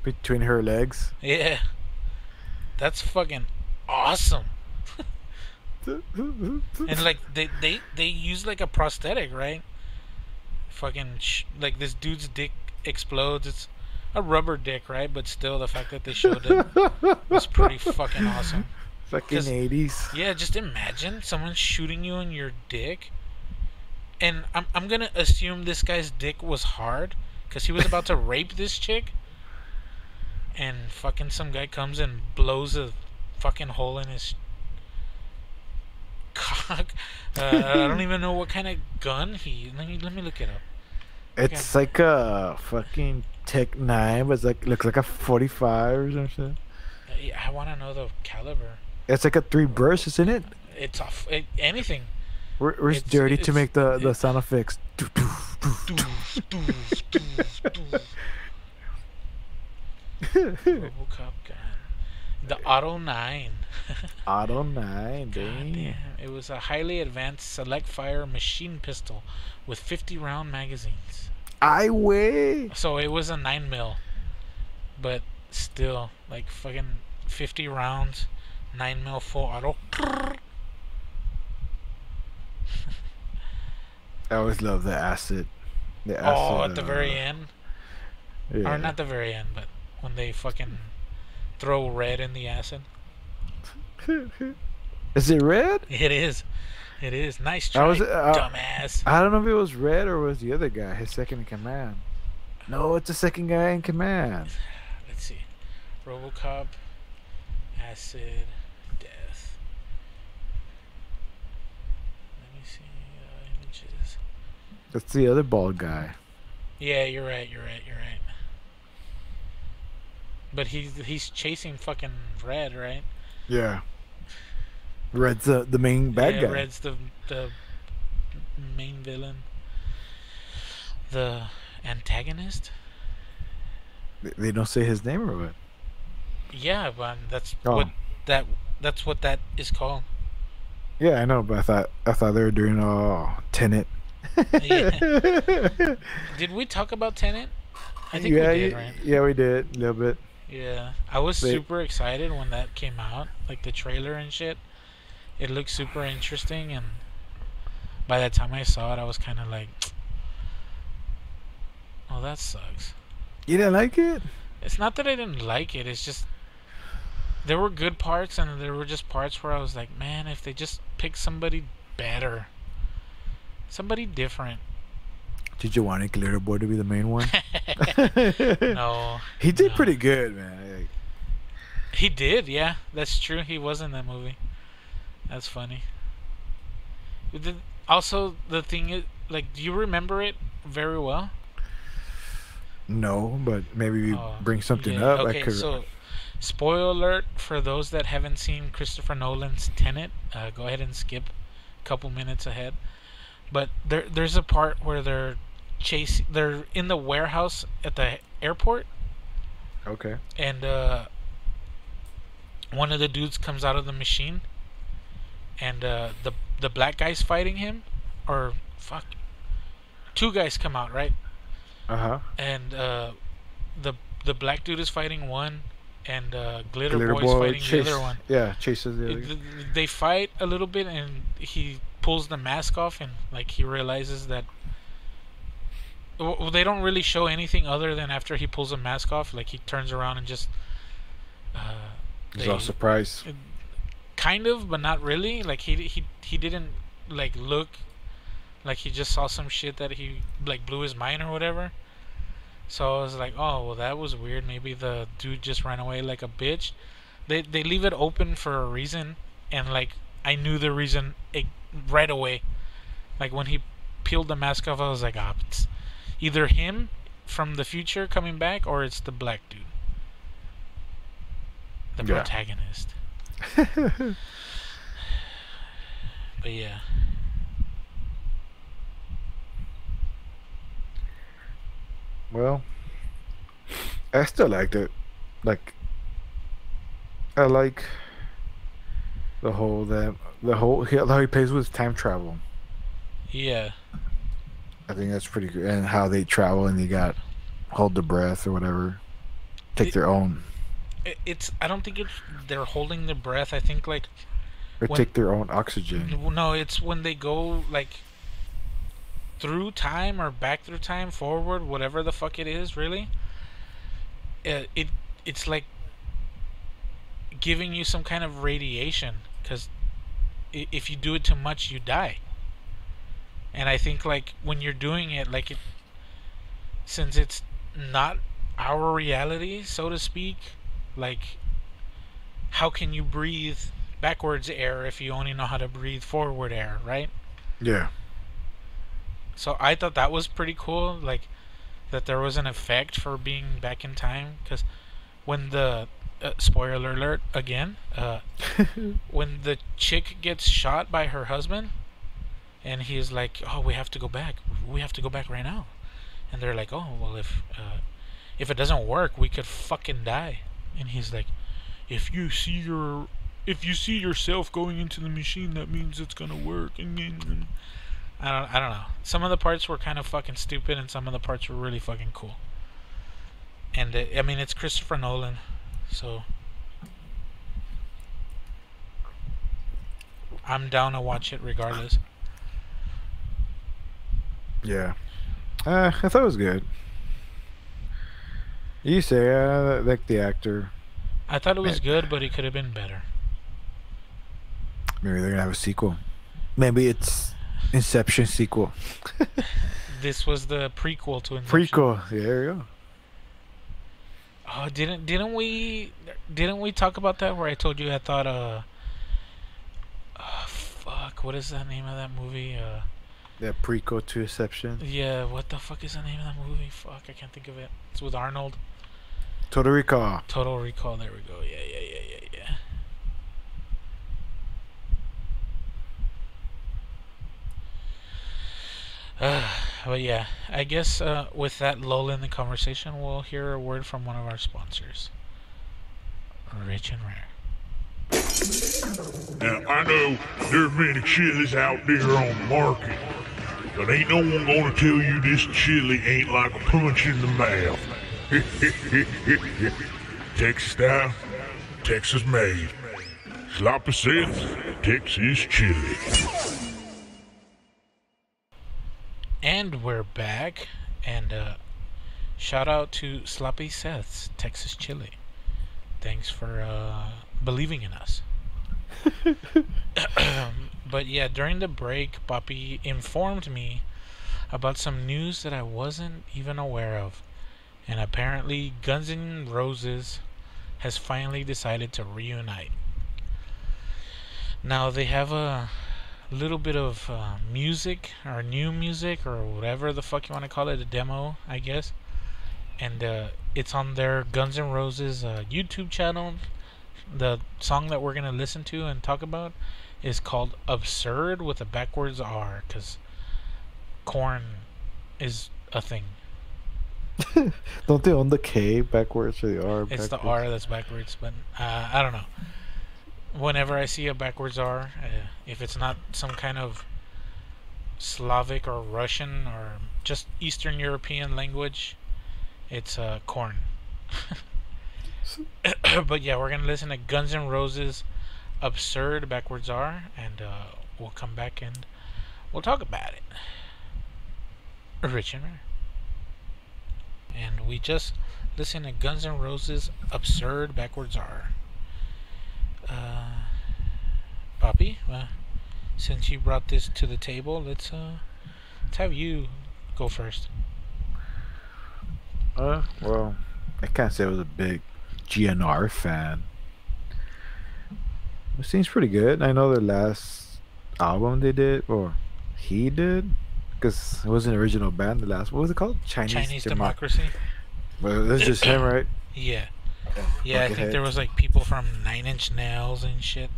Between her legs. Yeah, that's fucking awesome. And like they use like a prosthetic, right? Fucking like this dude's dick explodes. It's a rubber dick, right? But still, the fact that they showed it was pretty fucking awesome. Fucking 80s. Yeah, just imagine someone shooting you in your dick, and I'm gonna assume this guy's dick was hard because he was about to rape this chick, and fucking some guy comes and blows a fucking hole in his cock. I don't even know what kind of gun he. Let me look it up. It's like a fucking Tech 9, but it's like looks like a 45 or something. I want to know the caliber. It's like a 3 burst, isn't it? It's off anything. Where's It's- Dirty to it's- make the sound effects? RoboCop gun. The Auto 9. Auto 9, God damn. damn. It was a highly advanced select fire machine pistol with 50 round magazines. I way. So it was a 9mm, but still, like fucking 50 rounds, 9mm full auto. I always love the acid. The acid. Oh, at the very end. Yeah. Or not the very end, but when they fucking throw red in the acid. Is it red? It is. It is. Nice I try, was- dumbass. I don't know if it was red or was the other guy, his second in command. No, it's the second guy in command. Let's see. RoboCop, acid, death. Let me see images. That's the other bald guy. Yeah, you're right. But he's chasing fucking Red, right? Yeah. Red's the main bad yeah, guy. Red's the main villain. The antagonist? They don't say his name or what? Yeah, but that's Oh. that's what that is called. Yeah, I know, but I thought they were doing Tenet. Yeah. Did we talk about Tenet? I think yeah, we did, right? Yeah, we did a little bit. Yeah, I was Wait. super excited when that came out, like the trailer and shit. It looked super interesting, and by the time I saw it, I was kind of like, "Oh, that sucks." You didn't like it? It's not that I didn't like it; it's just there were good parts, and there were just parts where I was like, man, if they just pick somebody better, somebody different. Did you want Glitter Boy to be the main one? No. He did No. pretty good, man. He did, yeah. That's true. He was in that movie. That's funny. Also, the thing is, like, do you remember it very well? No, but maybe you Oh, bring something yeah. up. I Okay, could. so spoiler alert for those that haven't seen Christopher Nolan's Tenet. Go ahead and skip a couple minutes ahead. But there's a part where they're in the warehouse at the airport, Okay. and one of the dudes comes out of the machine, and the black guy's fighting him, or fuck, two guys come out, right? Uh-huh. And the black dude is fighting one, and Glitter Glitter Boy's Boy fighting chase. the other one. Yeah, chases the other. They fight a little bit, and he pulls the mask off, and like he realizes that. Well, they don't really show anything other than after he pulls the mask off, like he turns around and just. He's all surprised. Kind of, but not really. Like he didn't like look like he just saw some shit that he like blew his mind or whatever. So I was like, oh well, that was weird. Maybe the dude just ran away like a bitch. They leave it open for a reason, and like I knew the reason right away. Like when he peeled the mask off, I was like, ah, it's either him from the future coming back, or it's the black dude, the protagonist. But yeah. Well, I still liked it. Like, I like the whole how he plays with time travel. Yeah. I think that's pretty good, and how they travel and they got hold the breath or whatever, take their own. It's I don't think it's they're holding their breath. I think like Or take their own oxygen. no, it's when they go like through time or back through time, forward, whatever the fuck it is, really. It's like giving you some kind of radiation, because if you do it too much, you die. And I think like when you're doing it, like since it's not our reality, so to speak, like how can you breathe backwards air if you only know how to breathe forward air, right? Yeah. So I thought that was pretty cool, like that there was an effect for being back in time, because when the spoiler alert again, when the chick gets shot by her husband, and he's like, oh, we have to go back right now, and they're like, oh well, if it doesn't work, we could fucking die. And he's like, if you see yourself going into the machine, that means it's gonna work. And I don't know. Some of the parts were kind of fucking stupid, and some of the parts were really fucking cool. And I mean, it's Christopher Nolan, so I'm down to watch it regardless. Yeah. I thought it was good. You say like the actor. I thought it was good, but it could have been better. Maybe they're gonna have a sequel. Maybe it's Inception sequel. This was the prequel to Inception. Prequel. Yeah, there you go. Oh, didn't we talk about that where I told you I thought fuck, what is the name of that movie? That prequel to Inception. Yeah, what the fuck is the name of that movie? Fuck, I can't think of it. It's with Arnold. Total Recall. Total Recall. There we go. Yeah. But yeah, I guess with that lull in the conversation, we'll hear a word from one of our sponsors, Rich and Rare. Now, I know there are many chilies out there on the market, but ain't no one gonna tell you this chili ain't like a punch in the mouth. Texas style, Texas made. Sloppy Seth's Texas chili. And we're back, and shout out to Sloppy Seth's Texas Chili. Thanks for believing in us. But yeah, during the break, Papi informed me about some news that I wasn't even aware of. And apparently, Guns N' Roses has finally decided to reunite. Now, they have a little bit of music, or new music, or whatever the fuck you want to call it, a demo, I guess. And it's on their Guns N' Roses YouTube channel. The song that we're going to listen to and talk about is called Absurd with a backwards R, because corn is a thing. Don't they own the K backwards or the R backwards? It's the R that's backwards, but I don't know. Whenever I see a backwards R, if it's not some kind of Slavic or Russian or just Eastern European language, it's corn. But yeah, we're gonna listen to Guns N' Roses Absurd backwards R, and we'll come back and we'll talk about it. Rich and Rare. And we just listened to Guns N' Roses Absurd backwards R. Papi, since you brought this to the table, let's have you go first. Well, I can't say I was a big GNR fan. It seems pretty good. I know the last album they did, or he did, because it was an original band. The last, what was it called? Chinese Democracy. Well, that's just him, right? Yeah. Yeah, I think there was like people from 9 Inch Nails and shit.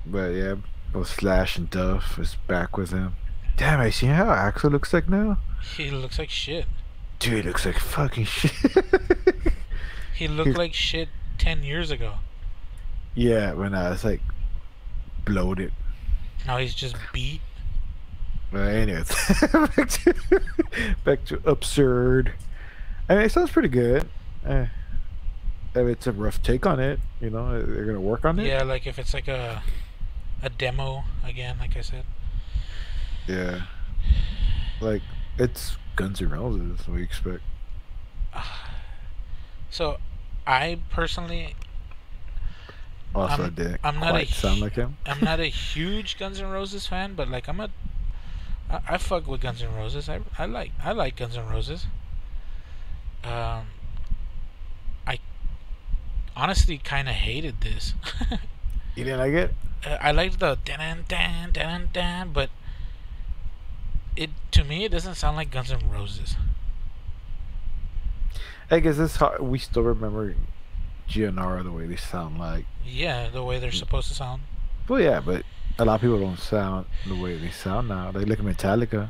But yeah, both Slash and Duff is back with him. Damn, I see how Axel looks like now. He looks like shit. Dude, he looks like fucking shit. He looked like shit 10 years ago. Yeah, when I was like bloated. Now he's just beat. But anyways, back to Absurd. I mean, it sounds pretty good. It's a rough take on it, you know. They're gonna work on it. Yeah, like if it's like a demo again, like I said. Yeah. Like it's Guns N' Roses. What do you expect? So, I personally. Also, I'm not sound like him. I'm not a huge Guns N' Roses fan, but like I fuck with Guns N' Roses. I like Guns N' Roses. I honestly kind of hated this. You didn't like it? I liked the dan dan dan dan, but to me it doesn't sound like Guns N' Roses. I guess that's how we still remember GNR the way they sound like. Yeah, the way they're supposed to sound. Well, yeah, but a lot of people don't sound the way they sound now. They look at Metallica.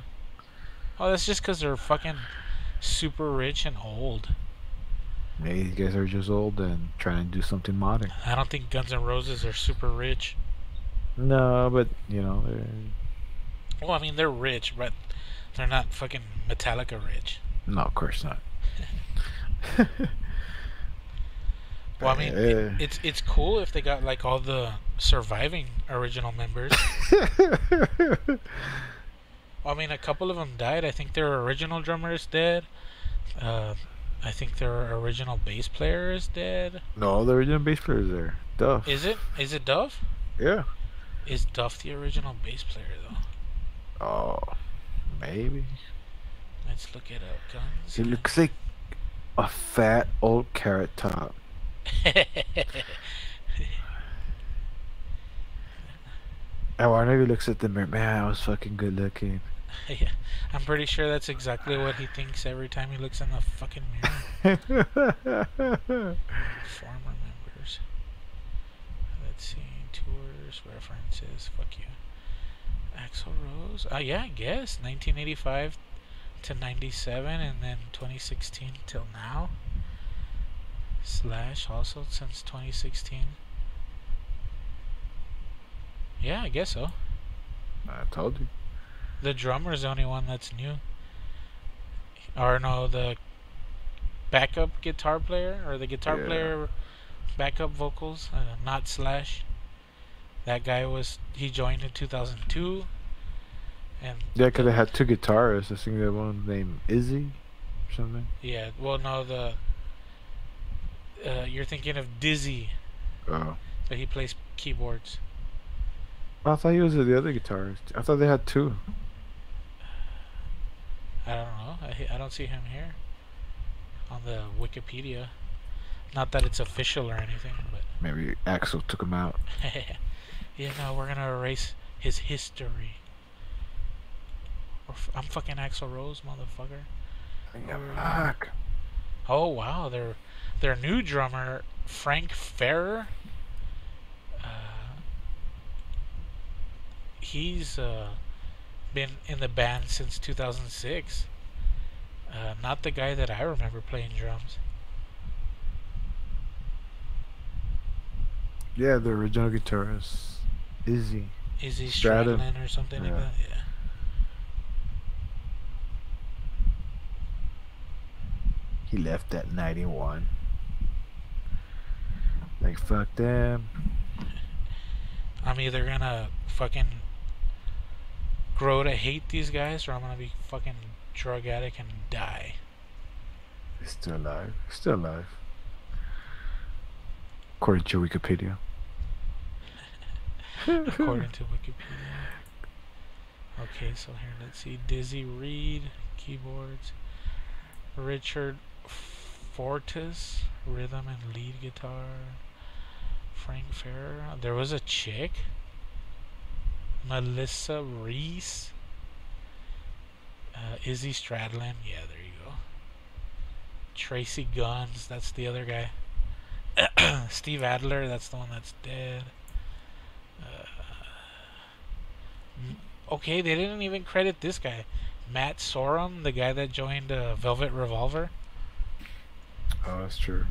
Oh, that's just because they're fucking super rich and old. Maybe these guys are just old and trying to do something modern. I don't think Guns N' Roses are super rich. No, but you know. Well, I mean they're rich, but they're not fucking Metallica rich. No, of course not. Well, I mean, it's cool if they got like all the surviving original members. Well, I mean, a couple of them died. I think their original drummer is dead. I think their original bass player is dead. No, the original bass player is there. Duff. Is it? Is it Duff? Yeah. Is Duff the original bass player though? Oh, maybe. Let's look it up, Guns. He looks like a fat old carrot top. I wonder if he looks at the mirror. Man, I was fucking good looking. Yeah, I'm pretty sure that's exactly what he thinks every time he looks in the fucking mirror. Former members. Let's see. Tours, references. Fuck you. Axl Rose. Yeah, I guess. 1985 to 97, and then 2016 till now. Slash also since 2016. Yeah, I guess so. I told you. The drummer's the only one that's new. Or no, the backup guitar player, or the guitar player backup vocals, not Slash. That guy he joined in 2002. And yeah, because they had two guitarists. I think they had one named Izzy or something. Yeah, well, no, You're thinking of Dizzy, Oh. but he plays keyboards. I thought he was the other guitarist. I thought they had two. I don't know. I don't see him here on the Wikipedia. Not that it's official or anything, but Maybe Axel took him out. yeah, no, we're gonna erase his history. I'm fucking Axl Rose, motherfucker. Fuck. Oh wow, their new drummer Frank Ferrer. He's been in the band since 2006. Not the guy that I remember playing drums. Yeah, the original guitarist, Izzy. Is he Stradlin. Stradlin or something like Yeah. that? Yeah. He left at 91. Like, fuck them. I'm either gonna fucking grow to hate these guys or I'm gonna be fucking drug addict and die. He's still alive. Still alive. According to Wikipedia. According to Wikipedia. Okay, so here, let's see. Dizzy Reed, keyboards. Richard Fortis, rhythm and lead guitar. Frank Ferrer. There was a chick. Melissa Reese. Izzy Stradlin. Yeah, there you go. Tracy Guns. That's the other guy. Steve Adler. That's the one that's dead. Okay, they didn't even credit this guy. Matt Sorum, the guy that joined Velvet Revolver. Oh, that's true.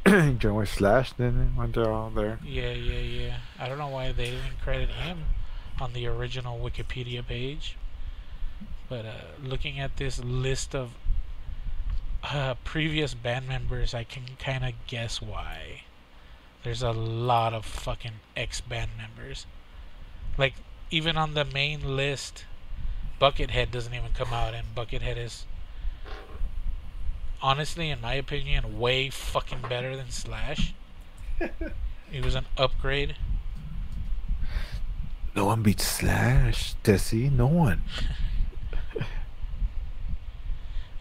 Joined with Slash, then went down there. Yeah. I don't know why they didn't credit him on the original Wikipedia page. But looking at this list of previous band members, I can kind of guess why. There's a lot of fucking ex-band members. Like, even on the main list, Buckethead doesn't even come out, and Buckethead is, honestly, in my opinion, way fucking better than Slash. He was an upgrade. No one beats Slash, Tessie. No one.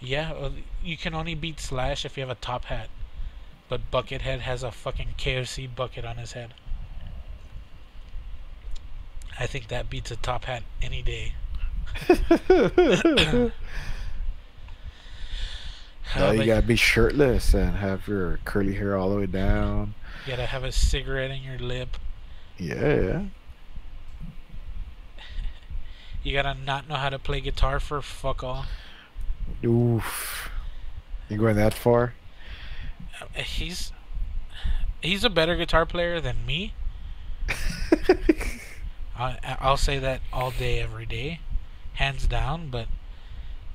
Yeah, well, you can only beat Slash if you have a top hat. But Buckethead has a fucking KFC bucket on his head. I think that beats a top hat any day. No, you gotta be shirtless and have your curly hair all the way down. You gotta have a cigarette in your lip. Yeah. You gotta not know how to play guitar for fuck all. Oof. You going that far? He's a better guitar player than me. I'll say that all day, every day, hands down. But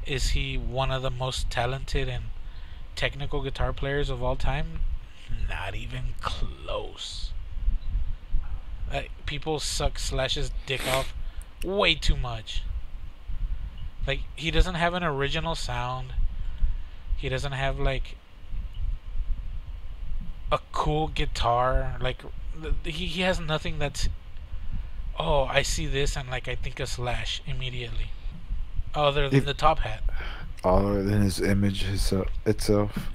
is he one of the most talented and technical guitar players of all time? Not even close. People suck Slash's dick off way too much. Like, he doesn't have an original sound. He doesn't have, like, a cool guitar. Like, he has nothing that's, oh, I see this and, like, I think of Slash immediately. Other than the top hat. Other than his image itself.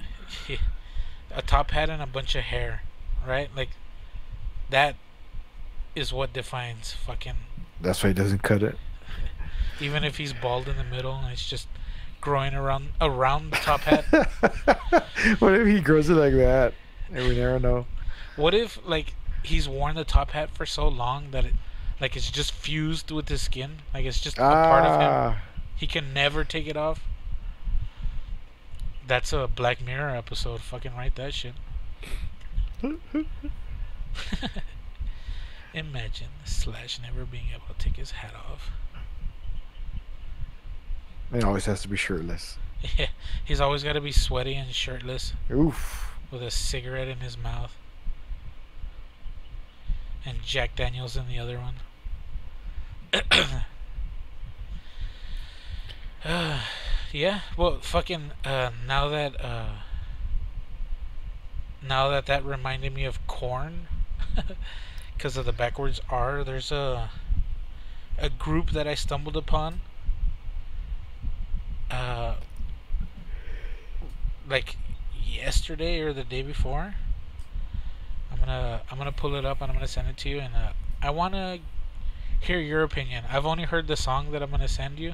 A top hat and a bunch of hair, right? Like, that is what defines fucking... That's why he doesn't cut it. Even if he's bald in the middle and it's just growing around the top hat. What if he grows it like that? And we never know. What if, like, he's worn the top hat for so long that it, like, it's just fused with his skin? Like, it's just a part of him. He can never take it off. That's a Black Mirror episode. Fucking write that shit. Imagine Slash never being able to take his hat off. He always has to be shirtless. Yeah, he's always got to be sweaty and shirtless. Oof. With a cigarette in his mouth. And Jack Daniels in the other one. Yeah, well, fucking, now that, now that reminded me of corn, because of the backwards R. There's a group that I stumbled upon, uh, like yesterday or the day before. I'm gonna pull it up and I'm gonna send it to you, and I wanna hear your opinion. I've only heard the song that I'm gonna send you,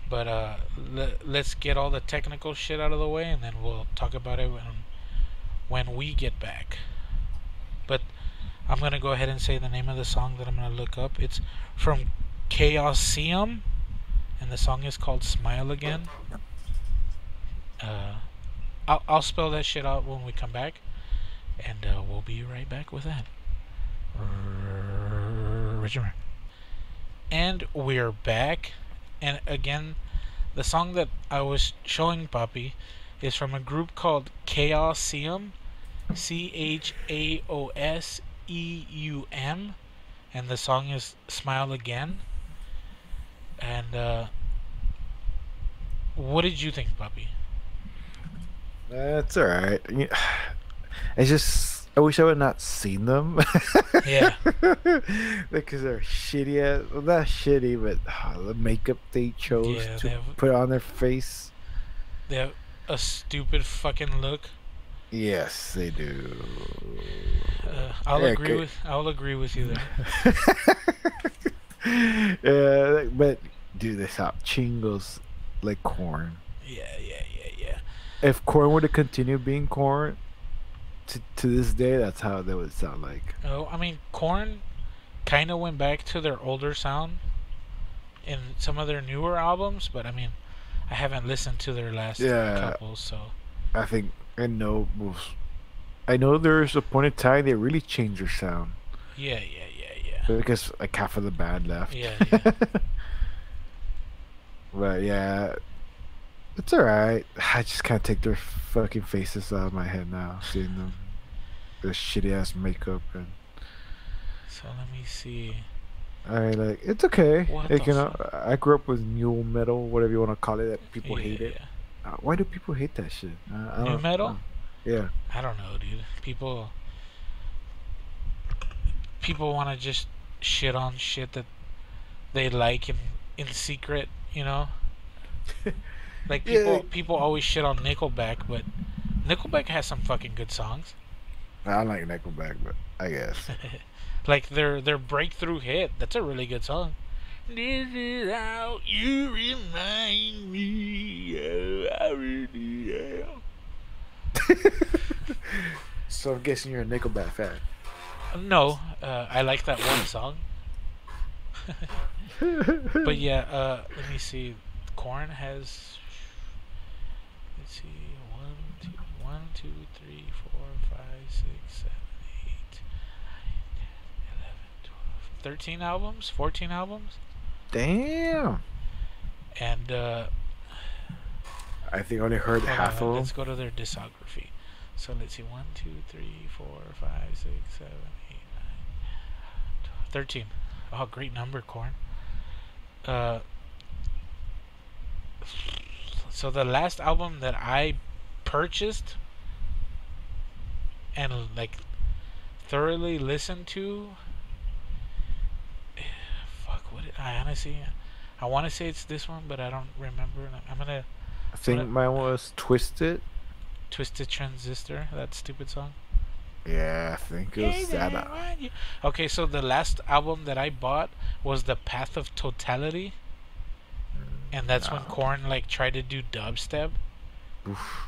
but let's get all the technical shit out of the way, and then we'll talk about it when we get back. But I'm gonna go ahead and say the name of the song that I'm gonna look up. It's from Chaosium, and the song is called "Smile Again." I'll spell that shit out when we come back, and we'll be right back with that. And we're back, and again, the song that I was showing Papi is from a group called Chaosium, Chaoseum, and the song is "Smile Again." And what did you think, Papi? That's alright. It's just I wish I would not seen them. Yeah. Because they're shitty well, not shitty, but the makeup they chose Yeah, to put on their face. They have a stupid fucking look. Yes, they do. I'll agree with you there. Yeah, but dude, they sound chingos like corn. Yeah. If corn were to continue being corn to this day, that's how they would sound like. Oh, I mean, Korn kind of went back to their older sound in some of their newer albums, but I mean, I haven't listened to their last couple, so I think I know there's a point in time they really changed their sound. Yeah. Because like half of the band left. Yeah. But yeah, it's alright. I just can't take their fucking faces out of my head now, seeing them. Their shitty ass makeup and. So let me see. Like it's okay. What Like, the I grew up with new metal, whatever you want to call it. That people hate it. Yeah. Why do people hate that shit? New metal? Yeah. I don't know, dude. People want to just shit on shit that they like in secret, you know. Like people always shit on Nickelback, but Nickelback has some fucking good songs. I don't like Nickelback, but I guess. Like their breakthrough hit, that's a really good song. This is how you remind me, I really am. So I'm guessing you're a Nickelback fan. No, I like that one song. But yeah, let me see. Korn has. Let's see, 1, 2, 3, 4, 5, 6, 7, 8, 9, 10, 11, 12, 13 albums, 14 albums. Damn. And I think I only heard half of them. Let's go to their discography. So let's see, 1, 2, 3, 4, 5, 6, 7, 8, 9, 12, 13. Oh, great number, Korn. So the last album that I purchased and like thoroughly listened to, I want to say it's this one, but I don't remember. I think mine was Twisted Transistor, that stupid song. Yeah, I think it was that. Okay, so the last album that I bought was The Path of Totality. And that's when Korn like tried to do dubstep. Oof.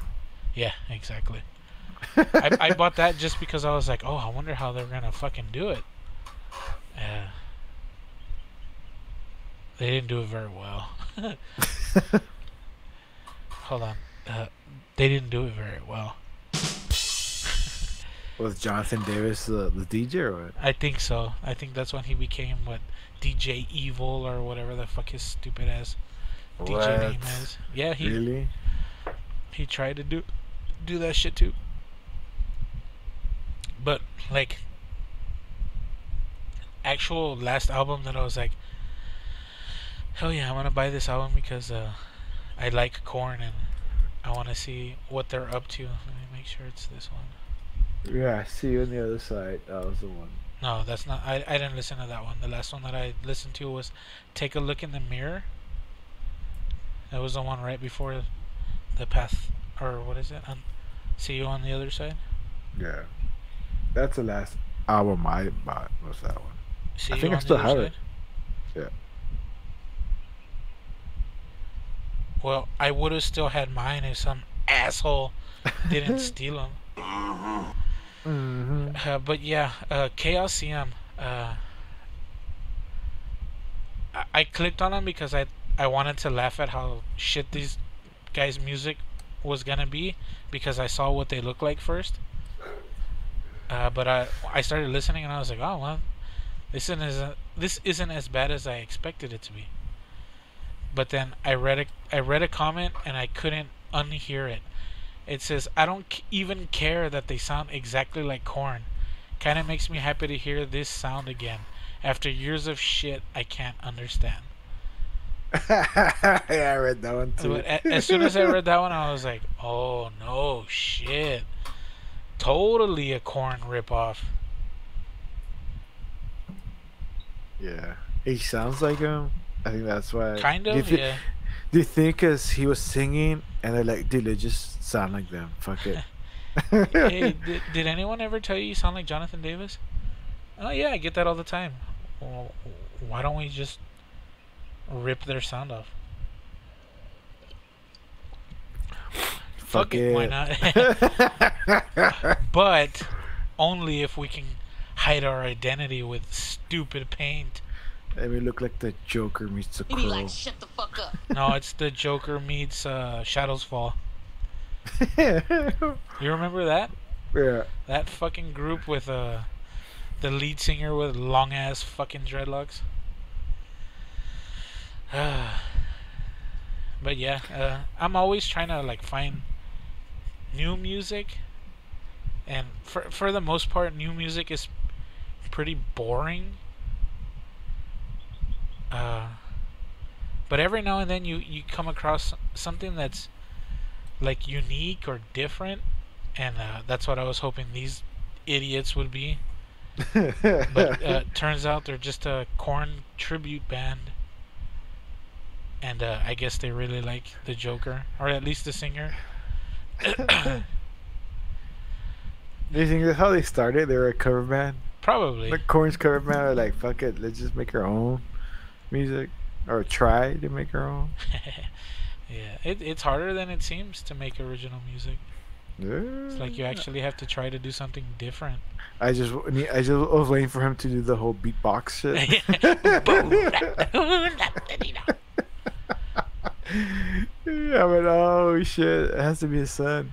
Yeah, exactly. I bought that just because I was like, oh, I wonder how they're gonna fucking do it. They didn't do it very well. Hold on. They didn't do it very well. Was Jonathan Davis the DJ or what? I think so. I think that's when he became DJ Evil or whatever the fuck his stupid ass DJ name is. Yeah, he tried to do that shit too. But like actual last album that I was like, hell yeah, I want to buy this album because I like Korn and I want to see what they're up to. Let me make sure it's this one. Yeah, see you on the other side. That was the one. No, that's not. I didn't listen to that one. The last one that I listened to was "Take a Look in the Mirror." That was the one right before the path, or what is it? See you on the other side. Yeah, that's the last album I bought. Was that one? See I you think I on the still other have side. it. Yeah. Well, I would have still had mine if some asshole didn't steal them. But yeah, Chaosium. I clicked on them because I wanted to laugh at how shit these guys' music was gonna be because I saw what they look like first. But I started listening and I was like, oh well, this isn't as bad as I expected it to be. But then I read a comment and I couldn't unhear it. It says, I don't even care that they sound exactly like Korn. Kind of makes me happy to hear this sound again after years of shit I can't understand. Yeah, I read that one too. But as soon as I read that one, I was like, oh no shit, totally a Korn ripoff. Yeah, he sounds like him. I think that's why. Kind of, yeah. Do you think because he was singing and they're like, dude, they just sound like them. Fuck it. Hey, did anyone ever tell you sound like Jonathan Davis? Oh yeah, I get that all the time. Well, why don't we just rip their sound off? Fuck it, why not? But only if we can hide our identity with stupid paint. Let me look like the Joker meets the Crow. Like, shut the fuck up. No, it's the Joker meets Shadows Fall. You remember that? Yeah. That fucking group with the lead singer with long ass fucking dreadlocks. But yeah, I'm always trying to like find new music, and for the most part, new music is pretty boring. But every now and then you come across something that's like unique or different, and that's what I was hoping these idiots would be. But turns out they're just a Korn tribute band, and I guess they really like the Joker, or at least the singer. Do you think that's how they started? They were a cover band? Probably. Like Korn's cover band are like, fuck it, let's just make our own music. Or try to make our own. Yeah, it's harder than it seems to make original music. Yeah. It's like you actually have to try to do something different. I just was waiting for him to do the whole beatbox shit. Yeah, but oh shit, it has to be his son.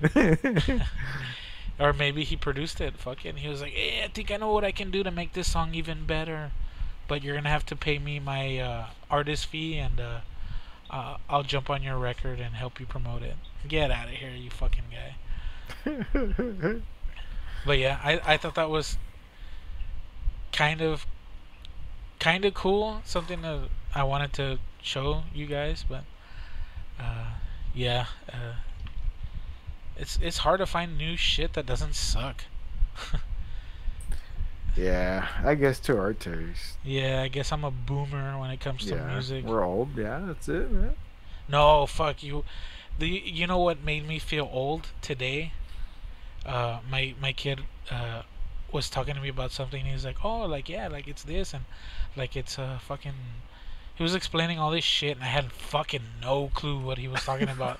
Or maybe he produced it. Fuck it. And he was like, hey, I think I know what I can do to make this song even better. But you're gonna have to pay me my artist fee, and I'll jump on your record and help you promote it. Get out of here, you fucking guy. But yeah, I thought that was kind of cool. Something that I wanted to show you guys, but yeah, it's hard to find new shit that doesn't suck. Yeah, I guess to our taste. Yeah, I guess I'm a boomer when it comes to music. We're old. Yeah, that's it, man. No, fuck you. You know what made me feel old today? My kid was talking to me about something. He's like, oh, like yeah, like it's this and like it's fucking. He was explaining all this shit, and I had fucking no clue what he was talking about.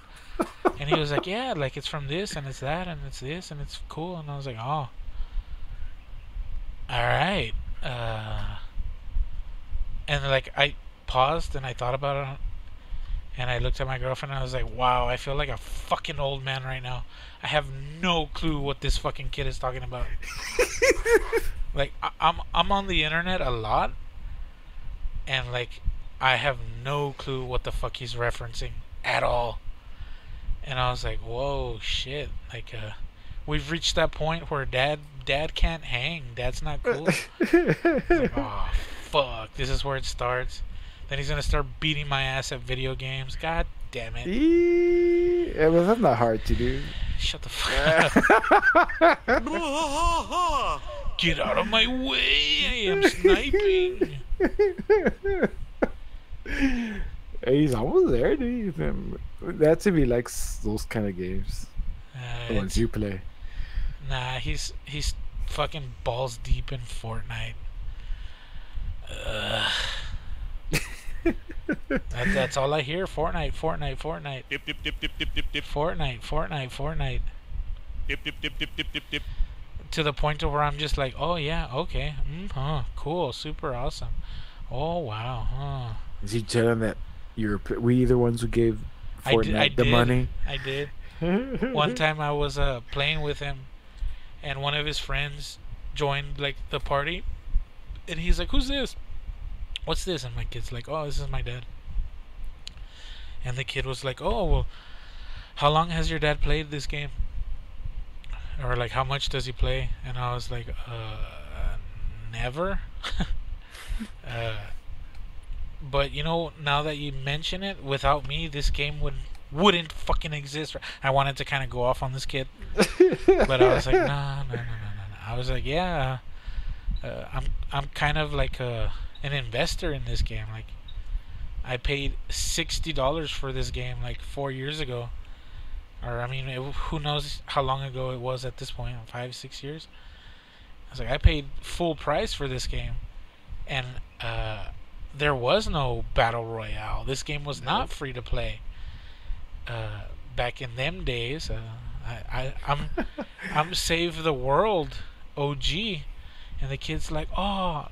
And he was like, yeah, like it's from this and it's that and it's this and it's cool. And I was like, oh. Alright. And like I paused and I thought about it, and I looked at my girlfriend and I was like, wow, I feel like a fucking old man right now. I have no clue what this fucking kid is talking about. Like I'm on the internet a lot, and like I have no clue what the fuck he's referencing at all. And I was like, whoa, shit. Like we've reached that point where dad can't hang. Dad's not cool. Like, oh fuck, this is where it starts. Then he's gonna start beating my ass at video games. God damn it. Yeah, but that's not hard to do. Shut the fuck up. Get out of my way. I am sniping. He's almost there, dude. That's if he likes those kind of games. The ones you play. Nah, he's fucking balls deep in Fortnite. That's all I hear. Fortnite, Fortnite, Fortnite. Dip, dip, dip, dip, dip, dip, dip. Fortnite, Fortnite, Fortnite. Dip, dip, dip, dip, dip, dip, dip. To the point to where I'm just like, oh yeah, okay, cool, super awesome. Oh wow, Is he telling that we the ones who gave Fortnite the money? I did. One time I was playing with him, and one of his friends joined like the party, and he's like, "Who's this? What's this?" And my kid's like, "Oh, this is my dad." And the kid was like, "Oh, well, how long has your dad played this game? Or like, how much does he play?" And I was like, never. But you know, now that you mention it, without me, this game wouldn't fucking exist. I wanted to kind of go off on this kid, but I was like, no. I was like, yeah, I'm kind of like an investor in this game. Like, I paid $60 for this game like 4 years ago, or I mean, who knows how long ago it was at this point, 5-6 years. I was like, I paid full price for this game, and there was no battle royale. This game was not free to play. Back in them days, I'm Save the World OG, and the kid's like, oh,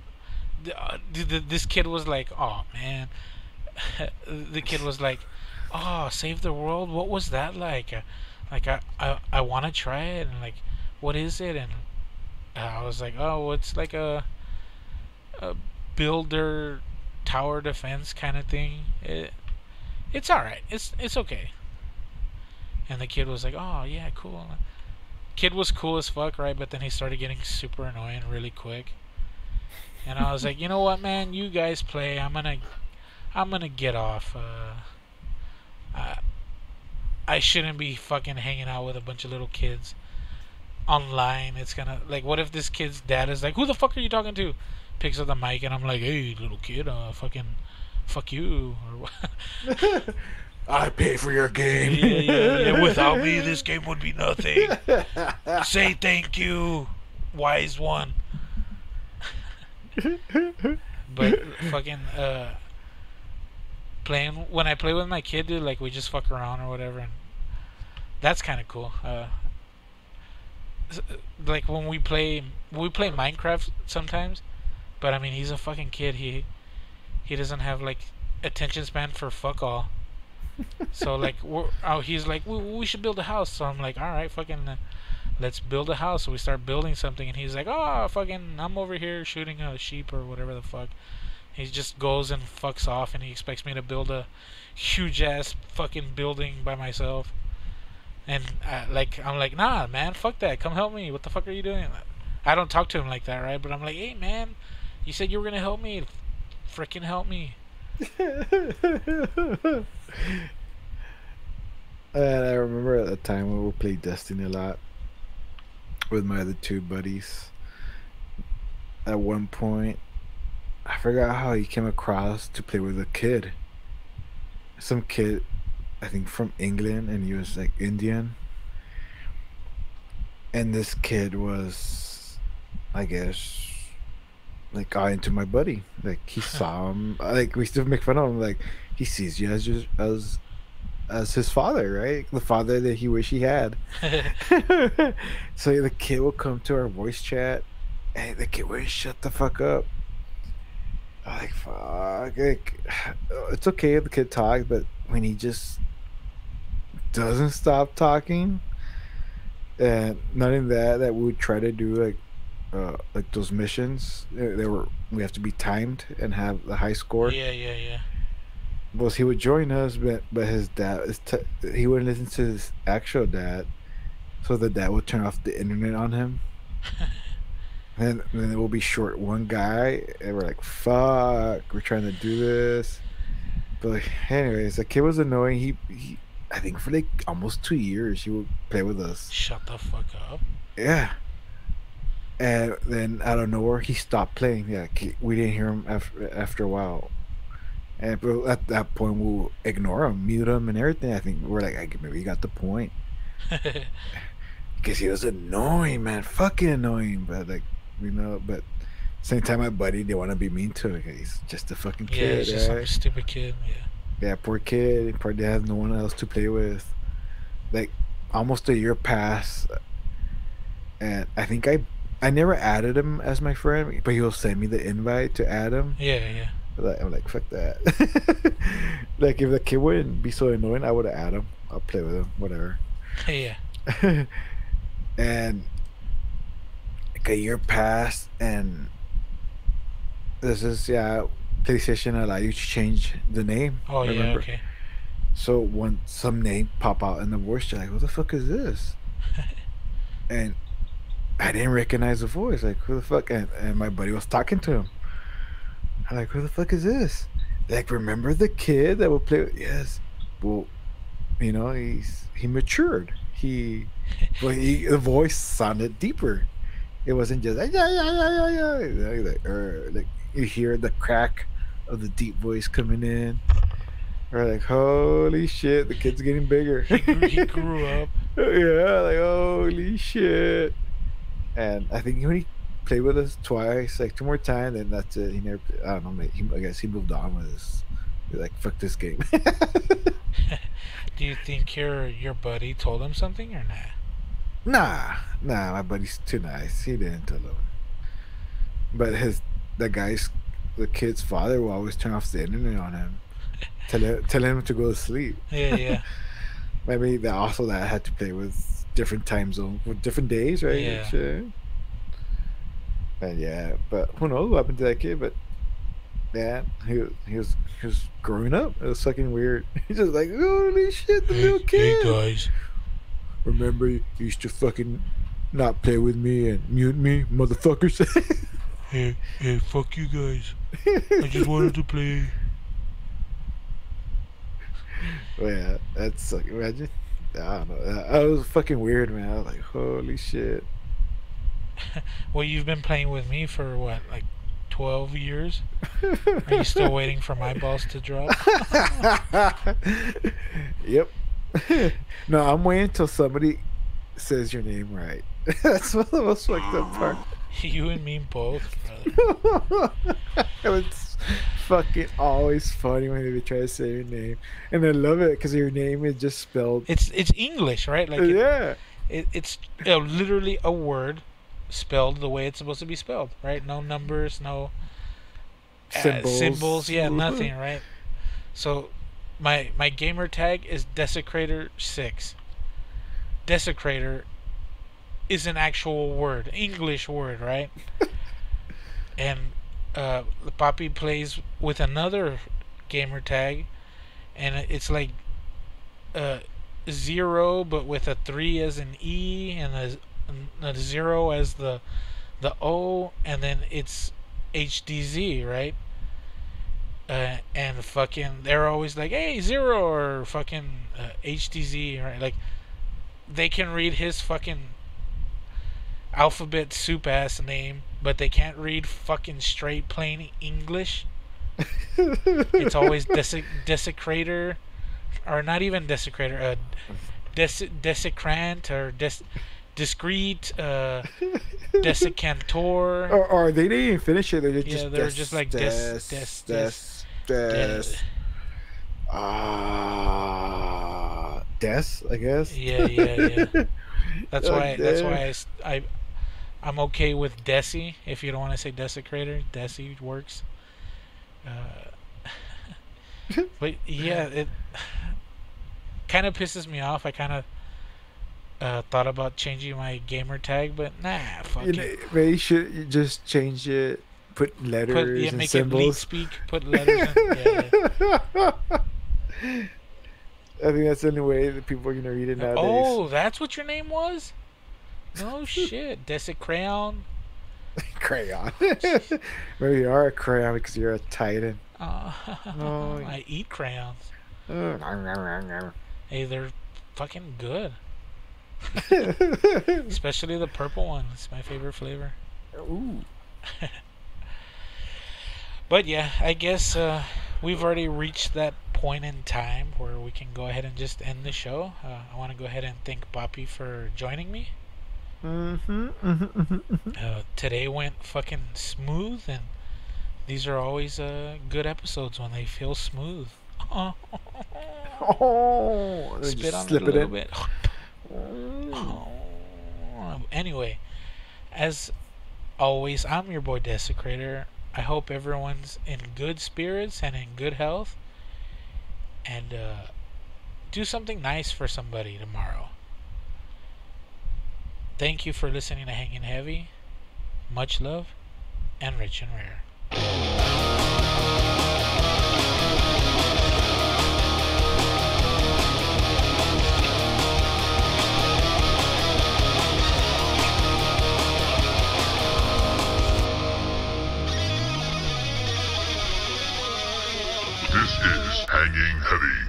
this kid was like, oh man, the kid was like, oh, Save the World, what was that like? Like I want to try it, and like, what is it? And I was like, oh, it's like a builder tower defense kind of thing. It's alright. It's okay. And the kid was like, oh yeah, cool. Kid was cool as fuck, right? But then he started getting super annoying really quick. And I was like, you know what, man? You guys play. I'm gonna get off. I shouldn't be fucking hanging out with a bunch of little kids online. It's gonna, like, what if this kid's dad is like, who the fuck are you talking to? Picks up the mic and I'm like, hey, little kid, fucking fuck you, or what? I pay for your game. Yeah. Without me, this game would be nothing. Say thank you, wise one. But fucking playing, when I play with my kid, dude, like, we just fuck around or whatever, and that's kind of cool. Like, when we play Minecraft sometimes, but I mean, he's a fucking kid. He doesn't have like attention span for fuck all. So like, he's like, we should build a house. So I'm like, all right, fucking, let's build a house. So we start building something, and he's like, oh, fucking, I'm over here shooting a sheep or whatever the fuck. He just goes and fucks off, and he expects me to build a huge ass fucking building by myself. And I'm like, nah, man, fuck that. Come help me. What the fuck are you doing? I don't talk to him like that, right? But I'm like, hey, man, you said you were gonna help me. Frickin' help me. And I remember at the time when we played Destiny a lot with my other two buddies. At one point, I forgot how he came across to play with a kid. Some kid, I think from England, and he was like Indian. And this kid was, I guess, like, got into my buddy. Like, he saw him. Like, we still make fun of him. Like, he sees you as his father, right? The father that he wish he had. So the kid will come to our voice chat, and the kid would shut the fuck up. I'm like, fuck. Like, it's okay if the kid talks, but when he just doesn't stop talking, and not in that we would try to do like those missions. We have to be timed and have the high score. Yeah. Well, he would join us, but his dad he wouldn't listen to his actual dad, so the dad would turn off the internet on him. And then it will be short one guy, and we're like, fuck, we're trying to do this. But like, anyways, the kid was annoying. He I think for like almost 2 years, he would play with us. Shut the fuck up. Yeah. And then out of nowhere, he stopped playing. Yeah, we didn't hear him after a while. And but at that point, we'll ignore him, mute him, and everything. I think we're like, maybe he got the point. Because he was annoying, man, fucking annoying. But like, but same time, my buddy, they want to be mean to him. He's just a fucking kid. Yeah, he's just right? some stupid kid. Yeah. Yeah, poor kid. Probably has no one else to play with. Like, almost a year passed, and I think I never added him as my friend, but he'll send me the invite to add him. Yeah, yeah. I'm like, fuck that. Like, if the kid wouldn't be so annoying, I would have added him. I'll play with him, whatever. Yeah. And like a year passed, and this is PlayStation allow you to change the name. Oh, remember? yeah, okay. So when some name pop out in the voice chat, like, what the fuck is this? And I didn't recognize the voice. Like, who the fuck? And my buddy was talking to him. I'm like, who the fuck is this? Like, remember the kid that would play? Yes. Well, he matured. The voice sounded deeper. It wasn't just like, like you hear the crack of the deep voice coming in. Or like, holy shit, the kid's getting bigger. He grew up. Yeah, like, holy shit. And I think when he played with us twice, like 2 more times, then that's it. He never, I don't know, I guess he moved on with us. He's like, fuck this game. Do you think your buddy told him something or Nah, my buddy's too nice. He didn't tell him. But the kid's father will always turn off the internet on him. Tell him to go to sleep. Yeah, yeah. Maybe that I had to play with different time zones, with different days, right? Yeah. Shit. And yeah, but who knows what happened to that kid? But yeah, he was growing up. It was fucking weird. He's just like, holy shit, the little kid. Hey guys, remember you used to fucking not play with me and mute me, motherfuckers. hey, fuck you guys. I just wanted to play. Well, yeah, that's like, imagine. I don't know. That was fucking weird, man. I was like, holy shit. Well, you've been playing with me for what, like 12 years? Are you still waiting for my balls to drop? Yep. No, I'm waiting until somebody says your name right. That's the most fucked up part. You and me both, brother. It's fucking always funny when they try to say your name, and I love it because your name is just spelled. It's English, right? Like yeah. It's literally a word spelled the way it's supposed to be spelled, right? No numbers, no symbols, yeah, nothing, right? So my gamer tag is Desecrator 6. Desecrator is an actual word, English word, right? And Papi plays with another gamer tag, and it's like 0 but with a 3 as an E and a 0 as the O, and then it's HDZ, right? And fucking they're always like, hey, 0 or fucking HDZ, right? Like, they can read his fucking alphabet soup ass name, but they can't read fucking straight plain English. It's always desecrator, or not even desecrator, desecrant or discreet, desicantor. Or they didn't even finish it. They're just like des. I guess. Yeah. That's why I'm okay with Desi. If you don't want to say desecrator, Desi works. But yeah, it kind of pisses me off. I kind of thought about changing my gamer tag, but nah, fuck it. Maybe you should just change it. Put letters and make symbols. It lead speak. Put letters in. Yeah. I think that's the only way that people are gonna read it nowadays. Oh, that's what your name was? No shit, Desecrayon. Crayon. Maybe you are a crayon because you're a titan. I eat crayons. Hey, they're fucking good. Especially the purple one. It's my favorite flavor. Ooh. But yeah, I guess we've already reached that point in time where we can go ahead and just end the show. I want to go ahead and thank Papi for joining me. Today went fucking smooth, and these are always good episodes when they feel smooth. Oh, Spit just on it slip a it little in. bit. Anyway, as always, I'm your boy Desecrator. I hope everyone's in good spirits and in good health. And do something nice for somebody tomorrow. Thank you for listening to Hanging Heavy. Much love, and rich and rare. This is Hanging Heavy.